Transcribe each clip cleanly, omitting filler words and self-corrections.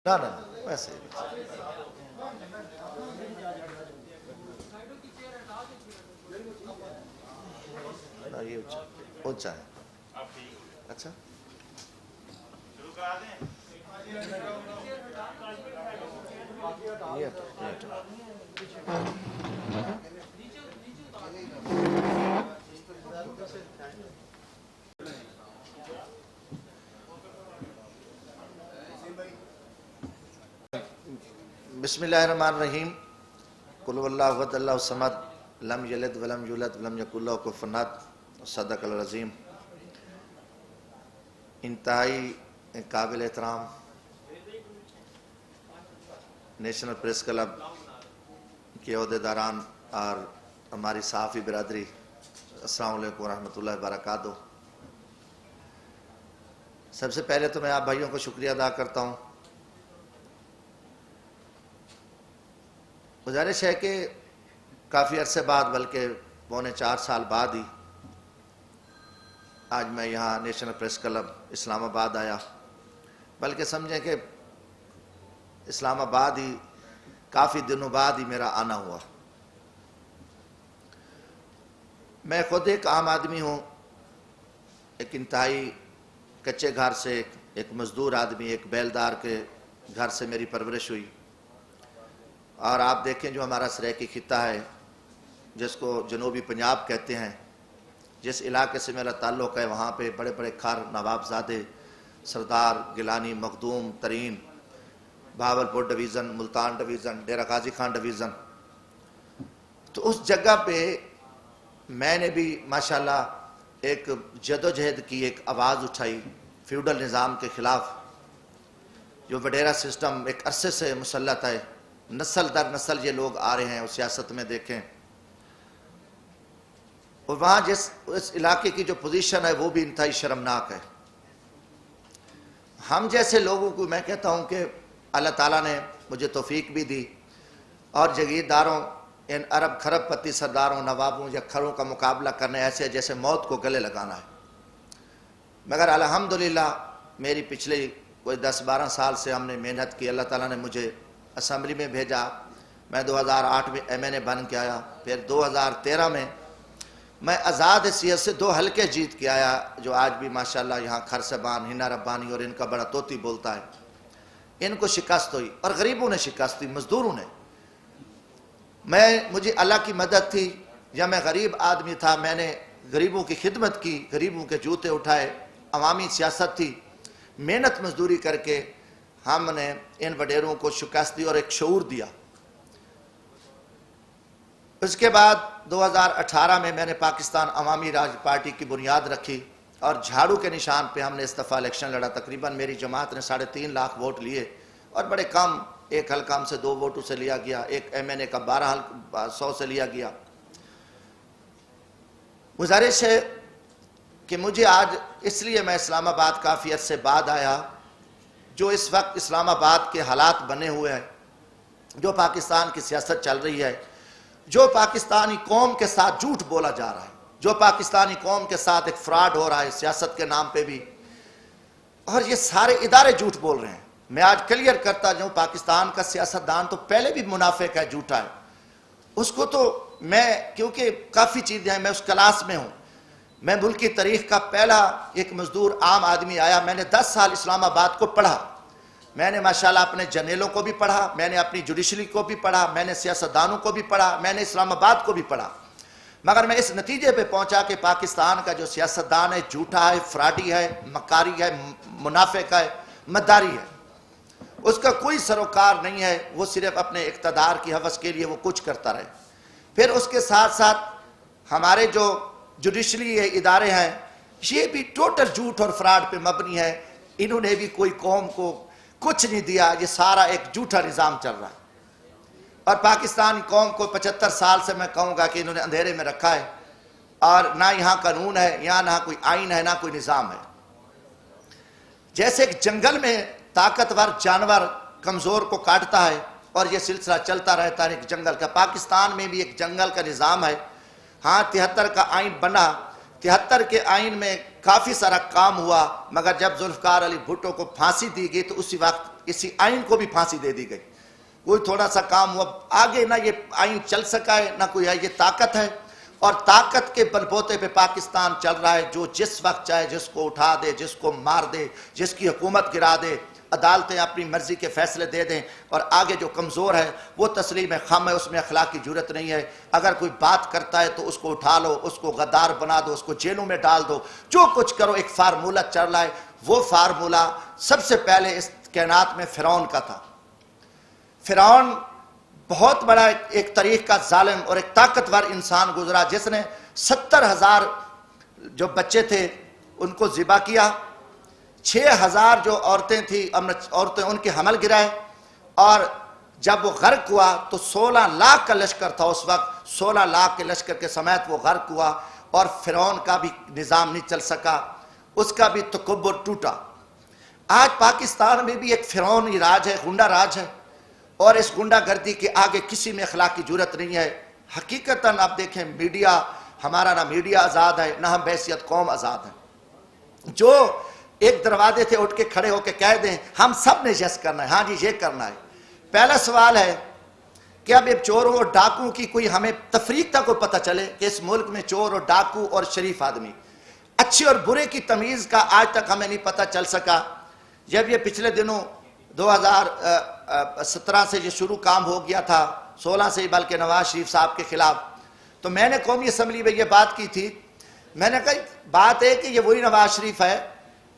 نہ ویسے یہ اونچا ہے. اچھا بسم اللہ الرحمن الرحیم. قل واللہ احد اللہ الصمد لم یلد ولم یولد ولم یکن لہ کفوا احد. صدق العظیم. انتہائی قابل احترام نیشنل پریس کلب کے عہدیداران اور ہماری صحافی برادری، السلام علیکم ورحمۃ اللہ وبرکاتہ. سب سے پہلے تو میں آپ بھائیوں کو شکریہ ادا کرتا ہوں. گزارش ہے کہ کافی عرصے بعد، بلکہ 3.25 سال بعد ہی آج میں یہاں نیشنل پریس کلب اسلام آباد آیا. بلکہ سمجھیں کہ اسلام آباد ہی کافی دنوں بعد ہی میرا آنا ہوا. میں خود ایک عام آدمی ہوں، ایک انتہائی کچے گھر سے، ایک مزدور آدمی، ایک بیلدار کے گھر سے میری پرورش ہوئی. اور آپ دیکھیں جو ہمارا سریکی خطہ ہے، جس کو جنوبی پنجاب کہتے ہیں، جس علاقے سے میرا تعلق ہے، وہاں پہ بڑے بڑے کھار نوابزادے، سردار گیلانی، مخدوم ترین، Bahawalpur division, Multan division, Dera Ghazi Khan division. تو اس جگہ پہ میں نے بھی ماشاءاللہ ایک جدوجہد کی، ایک آواز اٹھائی فیوڈل نظام کے خلاف. جو وڈیرا سسٹم ایک عرصے سے مسلط ہے، نسل در نسل یہ لوگ آ رہے ہیں. اس سیاست میں دیکھیں، اور وہاں اس علاقے کی جو پوزیشن ہے وہ بھی انتہائی شرمناک ہے. ہم جیسے لوگوں کو میں کہتا ہوں کہ اللہ تعالیٰ نے مجھے توفیق بھی دی، اور جگیرداروں، ان عرب کھرب پتی سرداروں، نوابوں یا کھروں کا مقابلہ کرنے ایسے جیسے موت کو گلے لگانا ہے. مگر الحمدللہ میری پچھلے کوئی 10-12 سال سے ہم نے محنت کی. اللہ تعالیٰ نے مجھے اسمبلی میں بھیجا. میں 2008 میں MNA بن کے آیا. پھر 2013 میں میں آزاد حیثیت سے 2 حلقے جیت کے آیا، جو آج بھی ماشاءاللہ یہاں خرسبان، ہنا ربانی اور ان کا بڑا طوطی بولتا ہے. ان کو شکست ہوئی، اور غریبوں نے شکست دی، مزدوروں نے. مجھے اللہ کی مدد تھی، یا میں غریب آدمی تھا، میں نے غریبوں کی خدمت کی، غریبوں کے جوتے اٹھائے. عوامی سیاست تھی، محنت مزدوری کر کے ہم نے ان وڈیروں کو شکست دی اور ایک شعور دیا. اس کے بعد 2018 میں نے پاکستان عوامی راج پارٹی کی بنیاد رکھی، اور جھاڑو کے نشان پہ ہم نے استعفیٰ الیکشن لڑا. تقریباً میری جماعت نے 3.5 لاکھ ووٹ لیے، اور بڑے کم، ایک حلقہ ہم سے 2 ووٹوں سے لیا گیا، ایک MNA کا 1200 سے لیا گیا. گزارش ہے کہ مجھے آج اس لیے میں اسلام آباد کافی عرصے بعد آیا، جو اس وقت اسلام آباد کے حالات بنے ہوئے ہیں، جو پاکستان کی سیاست چل رہی ہے، جو پاکستانی قوم کے ساتھ جھوٹ بولا جا رہا ہے، جو پاکستانی قوم کے ساتھ ایک فراڈ ہو رہا ہے سیاست کے نام پہ بھی، اور یہ سارے ادارے جھوٹ بول رہے ہیں. میں آج کلیئر کرتا جاؤں، پاکستان کا سیاستدان تو پہلے بھی منافق ہے، جھوٹا ہے. اس کو تو میں، کیونکہ کافی چیزیں ہیں، میں اس کلاس میں ہوں. میں ملک کی تاریخ کا پہلا ایک مزدور عام آدمی آیا. میں نے 10 سال اسلام آباد کو پڑھا. میں نے ماشاءاللہ اپنے جرنیلوں کو بھی پڑھا، میں نے اپنی جوڈیشری کو بھی پڑھا، میں نے سیاستدانوں کو بھی پڑھا، میں نے اسلام آباد کو بھی پڑھا. مگر میں اس نتیجے پہ پہنچا کہ پاکستان کا جو سیاستدان ہے جھوٹا ہے، فراڈی ہے، مکاری ہے، منافق ہے، مداری ہے. اس کا کوئی سروکار نہیں ہے، وہ صرف اپنے اقتدار کی حوث کے لیے وہ کچھ کرتا رہے. پھر اس کے ساتھ ساتھ ہمارے جو جوڈیشری ادارے ہیں، یہ بھی ٹوٹل جھوٹ اور فراڈ پہ مبنی ہے. انہوں نے بھی کوئی قوم کو کچھ نہیں دیا. یہ سارا ایک جھوٹا نظام چل رہا ہے، اور پاکستانی قوم کو 75 سال سے میں کہوں گا کہ انہوں نے اندھیرے میں رکھا ہے، اور نہ یہاں قانون ہے، یہاں نہ کوئی آئین ہے، نہ کوئی نظام ہے. جیسے ایک جنگل میں طاقتور جانور کمزور کو کاٹتا ہے، اور یہ سلسلہ چلتا رہتا ہے ایک جنگل کا. پاکستان میں بھی ایک جنگل کا نظام ہے. ہاں 73 کا آئین بنا، 73 کے آئین میں کافی سارا کام ہوا، مگر جب ذوالفقار علی بھٹو کو پھانسی دی گئی تو اسی وقت اسی آئین کو بھی پھانسی دے دی گئی. کوئی تھوڑا سا کام ہوا آگے نہ یہ آئین چل سکا ہے نہ کوئی یہ طاقت ہے، اور طاقت کے بل بوتے پہ پاکستان چل رہا ہے. جو جس وقت چاہے جس کو اٹھا دے، جس کو مار دے، جس کی حکومت گرا دے، عدالتیں اپنی مرضی کے فیصلے دے دیں، اور آگے جو کمزور ہے وہ تسلیم خم ہے، اس میں اخلاق کی جرت نہیں ہے. اگر کوئی بات کرتا ہے تو اس کو اٹھا لو، اس کو غدار بنا دو، اس کو جیلوں میں ڈال دو، جو کچھ کرو. ایک فارمولہ چل رہا ہے. وہ فارمولہ سب سے پہلے اس کائنات میں فرعون کا تھا. فرعون بہت بڑا ایک تاریخ کا ظالم اور ایک طاقتور انسان گزرا، جس نے 70,000 جو بچے تھے ان کو ذبح کیا، 6,000 جو عورتیں تھیں عورتیں ان کے حمل گرائے، اور جب وہ غرق ہوا تو 16 لاکھ کا لشکر تھا اس وقت، 16 لاکھ کے لشکر کے سمیت وہ غرق ہوا، اور فرعون کا بھی نظام نہیں چل سکا، اس کا بھی تکبر ٹوٹا. آج پاکستان میں بھی ایک فرعونی راج ہے، غنڈہ راج ہے، اور اس غنڈہ گردی کے آگے کسی میں اخلاق کی جرت نہیں ہے. حقیقتاً آپ دیکھیں میڈیا ہمارا، نہ میڈیا آزاد ہے نہ ہم بحیثیت قوم آزاد ہیں. جو ایک دروازے سے اٹھ کے کھڑے ہو کے کہہ دیں ہم سب نے یس کرنا ہے، ہاں جی یہ کرنا ہے. پہلا سوال ہے کہ اب ایک چوروں اور ڈاکوں کی کوئی ہمیں تفریق تک کو پتہ چلے کہ اس ملک میں چور اور ڈاکو اور شریف آدمی، اچھے اور برے کی تمیز کا آج تک ہمیں نہیں پتہ چل سکا. جب یہ پچھلے دنوں 2017 سے یہ شروع کام ہو گیا تھا، 16 سے ہی بلکہ نواز شریف صاحب کے خلاف، تو میں نے قومی اسمبلی میں یہ بات کی تھی. میں نے کہا بات ہے کہ یہ وہی نواز شریف ہے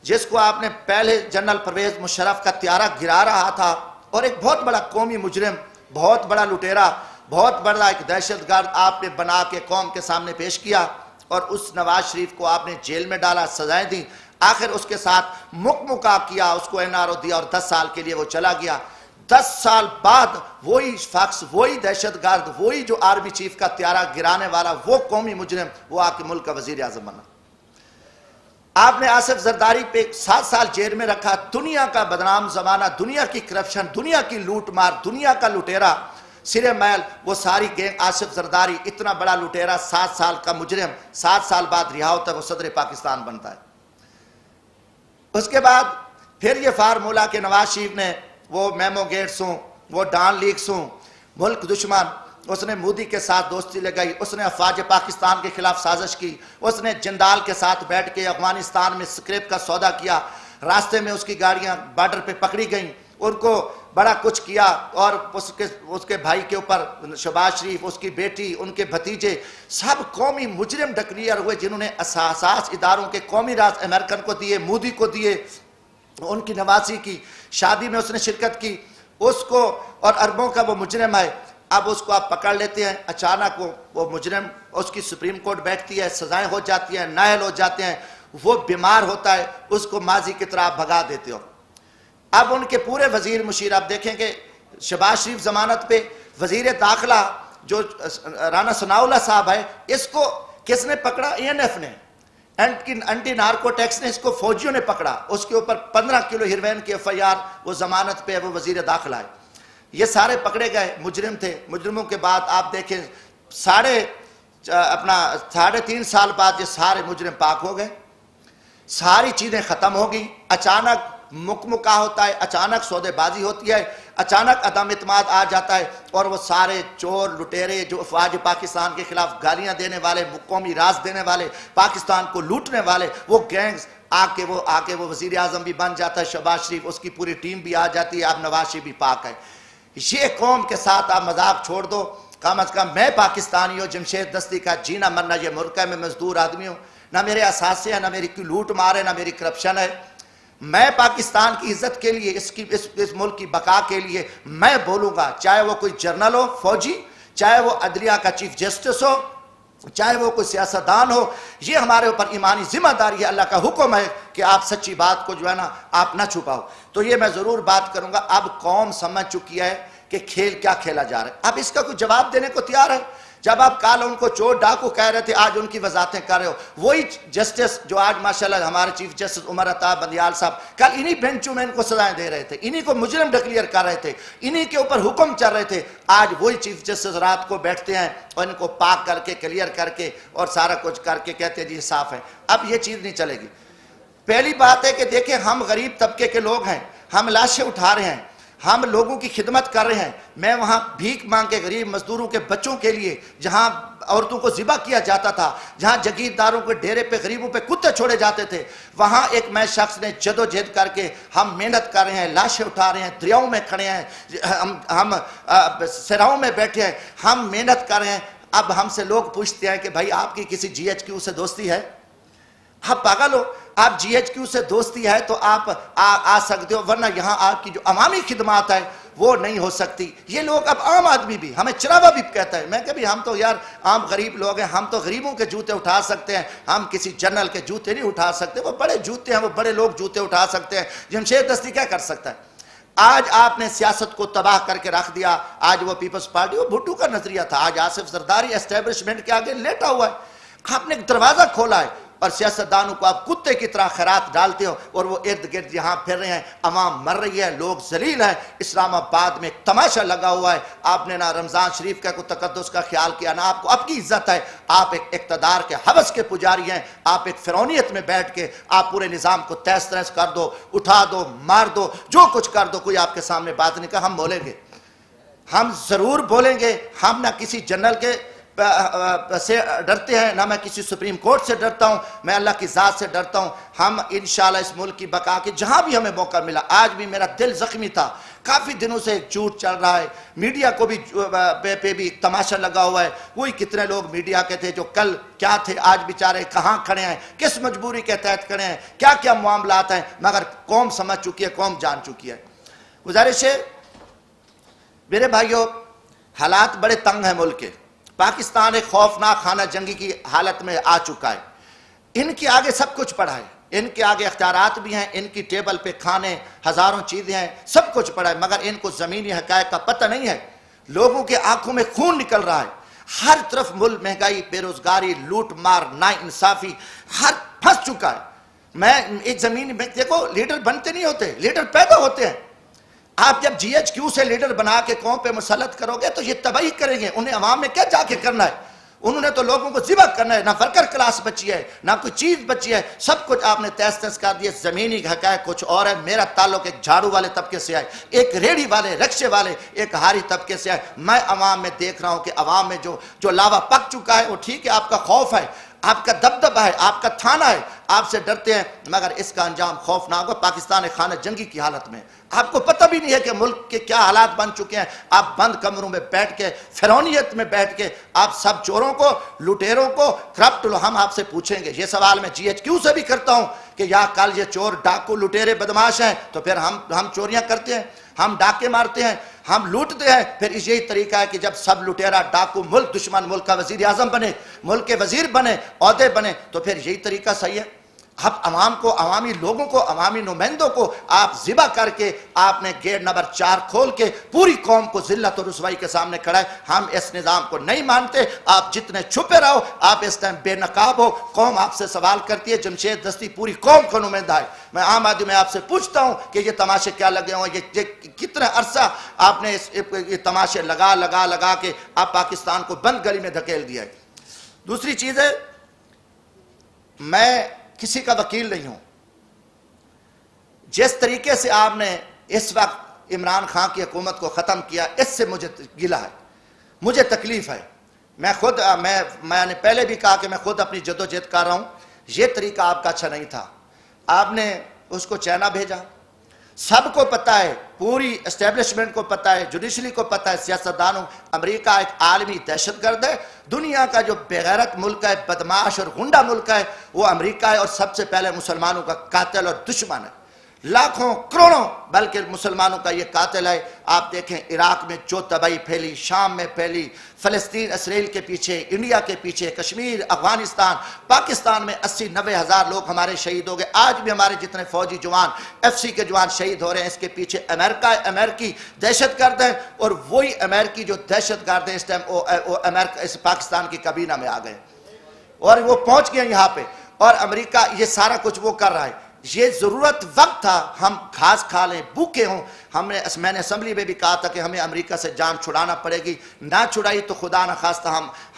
جس کو آپ نے پہلے جنرل پرویز مشرف کا طیارہ گرا رہا تھا، اور ایک بہت بڑا قومی مجرم، بہت بڑا لٹیرا، بہت بڑا ایک دہشت گرد آپ نے بنا کے قوم کے سامنے پیش کیا، اور اس نواز شریف کو آپ نے جیل میں ڈالا، سزائیں دیں، آخر اس کے ساتھ مکمکا کیا، اس کو NRO دیا، اور 10 سال کے لیے وہ چلا گیا. 10 سال بعد وہی شخص، وہی دہشت گرد، وہی جو آرمی چیف کا طیارہ گرانے والا، وہ قومی مجرم، وہ آ کے ملک کا وزیر اعظم بنا. آپ نے آصف زرداری پہ 7 سال جیل میں رکھا. دنیا کا بدنام زمانہ، دنیا کی کرپشن، دنیا کی لوٹ مار، دنیا کا لٹیرا سرے میل، وہ ساری گینگ آصف زرداری اتنا بڑا لٹیرا، 7 سال کا مجرم 7 سال بعد رہا ہوتا ہے، وہ صدر پاکستان بنتا ہے. اس کے بعد پھر یہ فارمولہ کہ نواز شریف نے وہ میمو گیٹس ہوں، وہ ڈان لیکس ہوں، ملک دشمن، اس نے مودی کے ساتھ دوستی لگائی، اس نے افواج پاکستان کے خلاف سازش کی، اس نے جندال کے ساتھ بیٹھ کے افغانستان میں سکریپ کا سودا کیا، راستے میں اس کی گاڑیاں بارڈر پہ پکڑی گئیں، ان کو بڑا کچھ کیا، اور اس کے بھائی کے اوپر شہباز شریف، اس کی بیٹی، ان کے بھتیجے، سب قومی مجرم ڈکلیئر ہوئے، جنہوں نے اساس اداروں کے قومی راز امریکن کو دیے، مودی کو دیے. ان کی نواسی کی شادی میں اس نے شرکت کی، اس کو، اور اربوں کا وہ مجرم ہے. اب اس کو آپ پکڑ لیتے ہیں، اچانک وہ مجرم، اس کی سپریم کورٹ بیٹھتی ہے، سزائیں ہو جاتی ہیں، نائل ہو جاتے ہیں، وہ بیمار ہوتا ہے، اس کو ماضی کی طرح بھگا دیتے ہو. اب ان کے پورے وزیر مشیر، آپ دیکھیں کہ شہباز شریف ضمانت پہ، وزیر داخلہ جو رانا ثناء اللہ صاحب ہے، اس کو کس نے پکڑا؟ ANF نے، اینٹی نارکو ٹیکس نے اس کو فوجیوں نے پکڑا، اس کے اوپر 15 کلو ہیروین کی FIR، وہ ضمانت پہ ہے، وہ وزیر داخلہ ہے. یہ سارے پکڑے گئے، مجرم تھے. مجرموں کے بعد آپ دیکھیں 3.5 سال بعد یہ سارے مجرم پاک ہو گئے، ساری چیزیں ختم ہو گئی. اچانک مکمکا ہوتا ہے، اچانک سودے بازی ہوتی ہے، اچانک عدم اعتماد آ جاتا ہے، اور وہ سارے چور لٹیرے جو افواج پاکستان کے خلاف گالیاں دینے والے، قومی راز دینے والے، پاکستان کو لوٹنے والے، وہ گینگز آ کے وہ وزیر اعظم بھی بن جاتا ہے شہباز شریف، اس کی پوری ٹیم بھی آ جاتی ہے، اب نواز شریف بھی پاک ہے. یہ قوم کے ساتھ آپ مذاق چھوڑ دو. کم از کم میں پاکستانی ہوں، جمشید دستی کا جینا مرنا یہ ملک ہے، میں مزدور آدمی ہوں، نہ میرے اثاثے ہیں، نہ میری کوئی لوٹ مار ہے، نہ میری کرپشن ہے. میں پاکستان کی عزت کے لیے، اس ملک کی بقا کے لیے میں بولوں گا، چاہے وہ کوئی جرنل ہو، فوجی، چاہے وہ عدلیہ کا چیف جسٹس ہو، چاہے وہ کوئی سیاستدان ہو. یہ ہمارے اوپر ایمانی ذمہ داری ہے، اللہ کا حکم ہے کہ آپ سچی بات کو جو ہے نا آپ نہ چھپاؤ. تو یہ میں ضرور بات کروں گا. اب قوم سمجھ چکی ہے کہ کھیل کیا کھیلا جا رہا ہے. اب اس کا کوئی جواب دینے کو تیار ہے؟ جب آپ کل ان کو چور ڈاکو کہہ رہے تھے، آج ان کی وضاحتیں کر رہے ہو. وہی جسٹس جو آج ماشاءاللہ ہمارے چیف جسٹس عمر عطا بندیال صاحب کل انہی بینچوں میں ان کو سزائیں دے رہے تھے، انہی کو مجرم ڈکلیئر کر رہے تھے، انہی کے اوپر حکم چل رہے تھے. آج وہی چیف جسٹس رات کو بیٹھتے ہیں اور ان کو پاک کر کے، کلیئر کر کے اور سارا کچھ کر کے کہتے ہیں جی صاف ہے. اب یہ چیز نہیں چلے گی. پہلی بات ہے کہ دیکھیں ہم غریب طبقے کے لوگ ہیں، ہم لاشیں اٹھا رہے ہیں. ہم لوگوں کی خدمت کر رہے ہیں. میں وہاں بھیک مانگ کے غریب مزدوروں کے بچوں کے لیے جہاں عورتوں کو ذبح کیا جاتا تھا, جہاں جگیرداروں کے ڈیرے پہ غریبوں پہ کتے چھوڑے جاتے تھے, وہاں ایک میں شخص نے جدوجہد کر کے ہم محنت کر رہے ہیں, لاشیں اٹھا رہے ہیں, دریاؤں میں کھڑے ہیں, ہم صحراؤں میں بیٹھے ہیں, ہم محنت کر رہے ہیں. اب ہم سے لوگ پوچھتے ہیں کہ بھائی آپ کی کسی جی ایچ کیو سے دوستی ہے؟ آپ پاگل ہو؟ آپ جی ایچ کیو سے دوستی ہے تو آپ آ سکتے ہو, ورنہ یہاں آپ کی جو عوامی خدمات ہے وہ نہیں ہو سکتی. یہ لوگ اب عام آدمی بھی ہمیں چراوا بھی کہتا ہے. میں کہ بھی ہم تو یار عام غریب لوگ ہیں, ہم تو غریبوں کے جوتے اٹھا سکتے ہیں, ہم کسی جنرل کے جوتے نہیں اٹھا سکتے. وہ بڑے جوتے ہیں, وہ بڑے لوگ جوتے اٹھا سکتے ہیں. جمشید دستی کیا کر سکتا ہے؟ آج آپ نے سیاست کو تباہ کر کے رکھ دیا. آج وہ پیپلز پارٹی, وہ بھٹو کا نظریہ تھا, آج آصف زرداری اسٹیبلشمنٹ کے آگے لیٹا ہوا ہے. آپ نے ایک دروازہ کھولا ہے اور سیاستدانوں کو آپ کتے کی طرح خیرات ڈالتے ہو اور وہ ارد گرد یہاں پھر رہے ہیں. عوام مر رہی ہے, لوگ ذلیل ہیں. اسلام آباد میں ایک تماشا لگا ہوا ہے. آپ نے نہ رمضان شریف کا کوئی تقدس کا خیال کیا, نہ آپ کو اب کی عزت ہے. آپ ایک اقتدار کے حوث کے پجاری ہیں. آپ ایک فرعونیت میں بیٹھ کے آپ پورے نظام کو تہس تنس کر دو, اٹھا دو, مار دو, جو کچھ کر دو. کوئی آپ کے سامنے بات نہیں کہا. ہم بولیں گے, ہم ضرور بولیں گے. ہم نہ کسی جنرل کے سے ڈرتے ہیں, نہ میں کسی سپریم کورٹ سے ڈرتا ہوں, میں اللہ کی ذات سے ڈرتا ہوں. ہم انشاءاللہ اس ملک کی بقا کے جہاں بھی ہمیں موقع ملا, آج بھی میرا دل زخمی تھا. کافی دنوں سے ایک جھوٹ چل رہا ہے, میڈیا کو بھی پہ بھی تماشا لگا ہوا ہے. وہی کتنے لوگ میڈیا کے تھے جو کل کیا تھے, آج بیچارے کہاں کھڑے ہیں, کس مجبوری کے تحت کھڑے ہیں, کیا کیا معاملات ہیں, مگر قوم سمجھ چکی ہے, قوم جان چکی ہے. گزارش ہے میرے بھائیوں, حالات بڑے تنگ ہیں ملک کے. پاکستان ایک خوفناک خانہ جنگی کی حالت میں آ چکا ہے. ان کے آگے سب کچھ پڑا ہے, ان کے آگے اختیارات بھی ہیں, ان کی ٹیبل پہ کھانے ہزاروں چیزیں ہیں, سب کچھ پڑا ہے, مگر ان کو زمینی حقائق کا پتہ نہیں ہے. لوگوں کے آنکھوں میں خون نکل رہا ہے. ہر طرف ملک مہنگائی, بے روزگاری, لوٹ مار, ناانصافی, ہر پھنس چکا ہے. میں ایک زمین میں دیکھو, لیڈر بنتے نہیں ہوتے, لیڈر پیدا ہوتے ہیں. آپ جب جی ایچ کیو سے لیڈر بنا کے قوم پہ مسلط کرو گے تو یہ تباہی کریں گے. انہیں عوام میں کیا جا کے کرنا ہے؟ انہوں نے تو لوگوں کو ذبح کرنا ہے. نہ ورکر کلاس بچی ہے, نہ کوئی چیز بچی ہے, سب کچھ آپ نے تہس تہس کر دیا. زمینی حقائق کچھ اور ہے. میرا تعلق ایک جھاڑو والے طبقے سے ہے, ایک ریڑھی والے, رکشے والے, ایک ہاری طبقے سے ہے. میں عوام میں دیکھ رہا ہوں کہ عوام میں جو لاوا پک چکا ہے, وہ ٹھیک ہے, آپ کا خوف ہے, آپ کا دبدبہ ہے, آپ کا تھانہ ہے, آپ سے ڈرتے ہیں, مگر اس کا انجام خوفناک ہوگا. پاکستان ایک خانہ جنگی کی حالت میں. آپ کو پتہ بھی نہیں ہے کہ ملک کے کیا حالات بن چکے ہیں. آپ بند کمروں میں بیٹھ کے, فرعونیت میں بیٹھ کے, آپ سب چوروں کو, لٹیروں کو, کرپٹ لو, ہم آپ سے پوچھیں گے. یہ سوال میں جی ایچ کیو سے بھی کرتا ہوں کہ یا کل یہ چور, ڈاکو, لٹیرے, بدماش ہیں تو پھر ہم چوریاں کرتے ہیں, ہم ڈاکے مارتے ہیں, ہم لوٹتے ہیں. پھر یہی طریقہ ہے کہ جب سب لٹیرا, ڈاکو, ملک دشمن, ملک کا وزیر اعظم بنے, ملک کے وزیر بنے, عہدے بنے, تو پھر یہی طریقہ صحیح ہے. اب عوام کو, عوامی لوگوں کو, عوامی نمائندوں کو آپ ذبح کر کے آپ نے گیٹ نمبر 4 کھول کے پوری قوم کو ذلت و رسوائی کے سامنے کھڑا ہے. ہم اس نظام کو نہیں مانتے. آپ جتنے چھپے رہو, آپ اس ٹائم بے نقاب ہو. قوم آپ سے سوال کرتی ہے. جمشید دستی پوری قوم کا نمائندہ ہے. میں عام آدمی میں آپ سے پوچھتا ہوں کہ یہ تماشے کیا لگے ہوں, یہ کتنا عرصہ آپ نے یہ تماشے لگا کے آپ پاکستان کو بند گلی میں دھکیل دیا ہے. دوسری چیز ہے, میں کسی کا وکیل نہیں ہوں. جس طریقے سے آپ نے اس وقت عمران خان کی حکومت کو ختم کیا, اس سے مجھے گلہ ہے, مجھے تکلیف ہے. میں نے پہلے بھی کہا کہ میں خود اپنی جدوجہد کر رہا ہوں. یہ طریقہ آپ کا اچھا نہیں تھا. آپ نے اس کو چائنا بھیجا. سب کو پتہ ہے, پوری اسٹیبلشمنٹ کو پتہ ہے, جوڈیشری کو پتہ ہے, سیاستدانوں. امریکہ ایک عالمی دہشت گرد ہے. دنیا کا جو بغیرت ملک ہے, بدماش اور غنڈہ ملک ہے, وہ امریکہ ہے, اور سب سے پہلے مسلمانوں کا قاتل اور دشمن ہے. لاکھوں کروڑوں بلکہ مسلمانوں کا یہ قاتل ہے. آپ دیکھیں عراق میں جو تباہی پھیلی, شام میں پھیلی, فلسطین اسرائیل کے پیچھے, انڈیا کے پیچھے, کشمیر, افغانستان, پاکستان میں 80-90 ہزار لوگ ہمارے شہید ہو گئے. آج بھی ہمارے جتنے فوجی جوان, ایف سی کے جوان شہید ہو رہے ہیں. اس کے پیچھے امریکہ, امریکی دہشت گرد ہیں, اور وہی امریکی جو دہشت گرد ہیں اس ٹائم وہ امریکہ اس پاکستان کی کابینہ میں آ گئے اور وہ پہنچ گئے یہاں پہ. اور امریکہ یہ سارا کچھ وہ کر رہا ہے. یہ ضرورت وقت تھا ہم گھاس کھا لیں, بھوکے ہوں. میں نے اسمبلی میں بھی کہا تھا کہ ہمیں امریکہ سے جان چھڑانا پڑے گی. نہ چھڑائی تو خدا نہ خواستہ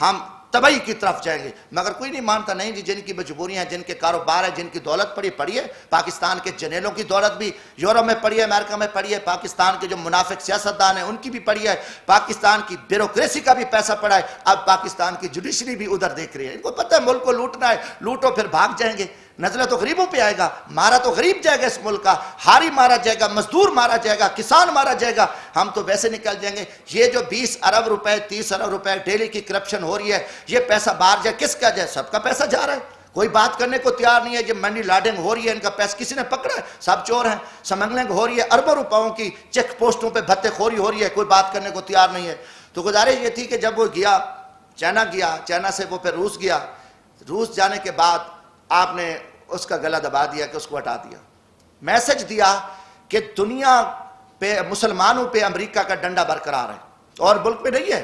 ہم تباہی کی طرف جائیں گے. مگر کوئی نہیں مانتا. نہیں جی، جن کی مجبوریاں ہیں، جن کے کاروبار ہیں، جن کی دولت پڑی ہے. پاکستان کے جنیلوں کی دولت بھی یورپ میں پڑی ہے، امریکہ میں پڑی ہے. پاکستان کے جو منافق سیاستدان ہیں ان کی بھی پڑی ہے. پاکستان کی بیوروکریسی کا بھی پیسہ پڑا ہے. اب پاکستان کی جوڈیشری بھی ادھر دیکھ رہی ہے. ان کو پتہ ہے ملک کو لوٹنا ہے، لوٹو پھر بھاگ جائیں گے. نزلہ تو غریبوں پہ آئے گا، مارا تو غریب جائے گا اس ملک کا، ہاری مارا جائے گا، مزدور مارا جائے گا، کسان مارا جائے گا. ہم تو ویسے نکل جائیں گے. یہ جو 20 ارب روپے 30 ارب روپے ڈیلی کی کرپشن ہو رہی ہے، یہ پیسہ باہر جائے کس کا جائے؟ سب کا پیسہ جا رہا ہے. کوئی بات کرنے کو تیار نہیں ہے. یہ منی لاڈنگ ہو رہی ہے، ان کا پیسہ کسی نے پکڑا ہے؟ سب چور ہیں. سمگلنگ ہو رہی ہے، اربوں روپاؤں کی چیک پوسٹوں پہ بھتے خوری ہو رہی ہے، کوئی بات کرنے کو تیار نہیں ہے. تو گزارش یہ تھی کہ جب وہ گیا چائنا سے وہ پھر روس گیا. روس جانے کے بعد آپ نے اس کا گلا دبا دیا کہ اس کو ہٹا دیا. میسج دیا کہ دنیا پہ مسلمانوں پہ امریکہ کا ڈنڈا برقرار ہے اور ملک پہ نہیں ہے.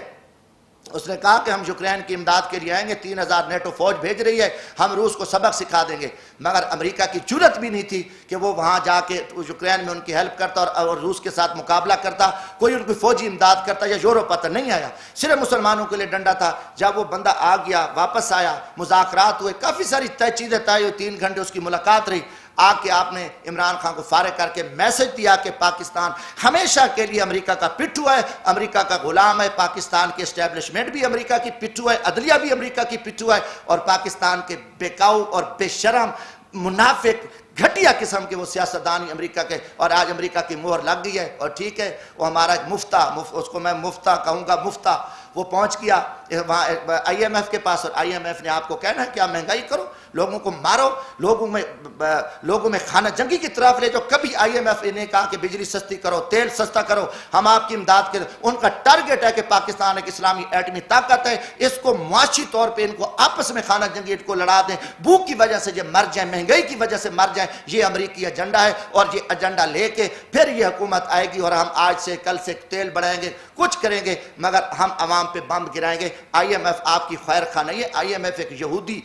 اس نے کہا کہ ہم یوکرین کی امداد کے لیے آئیں گے، 3000 نیٹو فوج بھیج رہی ہے، ہم روس کو سبق سکھا دیں گے. مگر امریکہ کی جرت بھی نہیں تھی کہ وہ وہاں جا کے یوکرین میں ان کی ہیلپ کرتا اور روس کے ساتھ مقابلہ کرتا، کوئی ان کی فوجی امداد کرتا یا یورپ آتا. نہیں آیا، صرف مسلمانوں کے لیے ڈنڈا تھا. جب وہ بندہ آ گیا، واپس آیا، مذاکرات ہوئے، کافی ساری چیزیں طے ہوئی، 3 گھنٹے اس کی ملاقات رہی. آ کے آپ نے عمران خان کو فارغ کر کے میسج دیا کہ پاکستان ہمیشہ کے لیے امریکہ کا پٹھو ہے، امریکہ کا غلام ہے. پاکستان کی اسٹیبلشمنٹ بھی امریکہ کی پٹھو ہے، عدلیہ بھی امریکہ کی پٹھو ہے، اور پاکستان کے بیکاؤ اور بے شرم منافق گھٹیا قسم کے وہ سیاستدان امریکہ کے. اور آج امریکہ کی مہر لگ گئی ہے. اور ٹھیک ہے، وہ ہمارا اس کو میں مفتہ کہوں گا، مفتہ وہ پہنچ گیا وہاں آئی ایم ایف کے پاس، اور آئی ایم ایف نے آپ کو کہنا ہے کہ آپ مہنگائی کرو، لوگوں کو مارو، لوگوں میں خانہ جنگی کی طرف لے جاؤ. کبھی آئی ایم ایف نے کہا کہ بجلی سستی کرو، تیل سستا کرو، ہم آپ کی امداد کریں. ان کا ٹارگٹ ہے کہ پاکستان ایک اسلامی ایٹمی طاقت ہے، اس کو معاشی طور پہ ان کو آپس میں خانہ جنگی کو لڑا دیں، بھوک کی وجہ سے یہ مر جائیں، مہنگائی کی وجہ سے مر جائیں. یہ امریکی ایجنڈا ہے، اور یہ ایجنڈا لے کے پھر یہ حکومت آئے گی اور ہم آج سے کل سے تیل بڑھائیں گے، کچھ کریں گے، مگر ہم عوام پہ بم گرائیں گے. آئی ایم ایف آپ کی خیر خواہ نہیں ہے. آئی ایم ایف ایک یہودی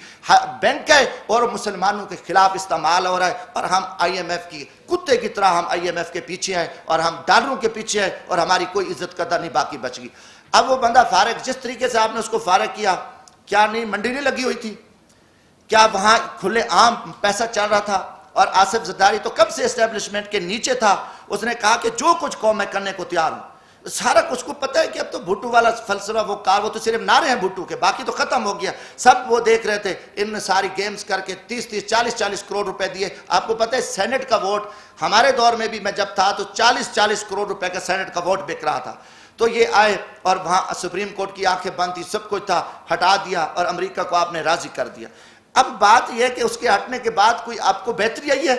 بینک ہے اور مسلمانوں کے خلاف استعمال ہو رہا ہے، اور ہم آئی ایم ایف کی کتے کی طرح ہم آئی ایم ایف کے پیچھے ہیں، اور ہم ڈالروں کے پیچھے ہیں، اور ہماری کوئی عزت قدر نہیں باقی بچ گئی. اب وہ بندہ فارغ، جس طریقے سے آپ نے اس کو فارغ کیا، کیا نہیں منڈی نہیں لگی ہوئی تھی؟ کیا وہاں کھلے عام پیسہ چل رہا تھا؟ اور آصف زرداری تو کب سے اسٹیبلشمنٹ کے نیچے تھا. اس نے کہا کہ جو کچھ قوم میں کرنے کو تیار ہوں. سارا کچھ کو پتہ ہے کہ اب تو بھٹو والا فلسفہ وہ تو صرف نعرے ہیں بھٹو کے، باقی تو ختم ہو گیا. سب وہ دیکھ رہے تھے. ان نے ساری گیمز کر کے 30 40 کروڑ روپے دیے. آپ کو پتہ ہے سینٹ کا ووٹ ہمارے دور میں بھی میں جب تھا تو 40 کروڑ روپے کا سینٹ کا ووٹ بک رہا تھا. تو یہ آئے اور وہاں سپریم کورٹ کی آنکھیں بند تھی، سب کچھ تھا، ہٹا دیا اور امریکہ کو آپ نے راضی کر دیا. اب بات یہ ہے کہ اس کے ہٹنے کے بعد کوئی آپ کو بہتری آئی ہے؟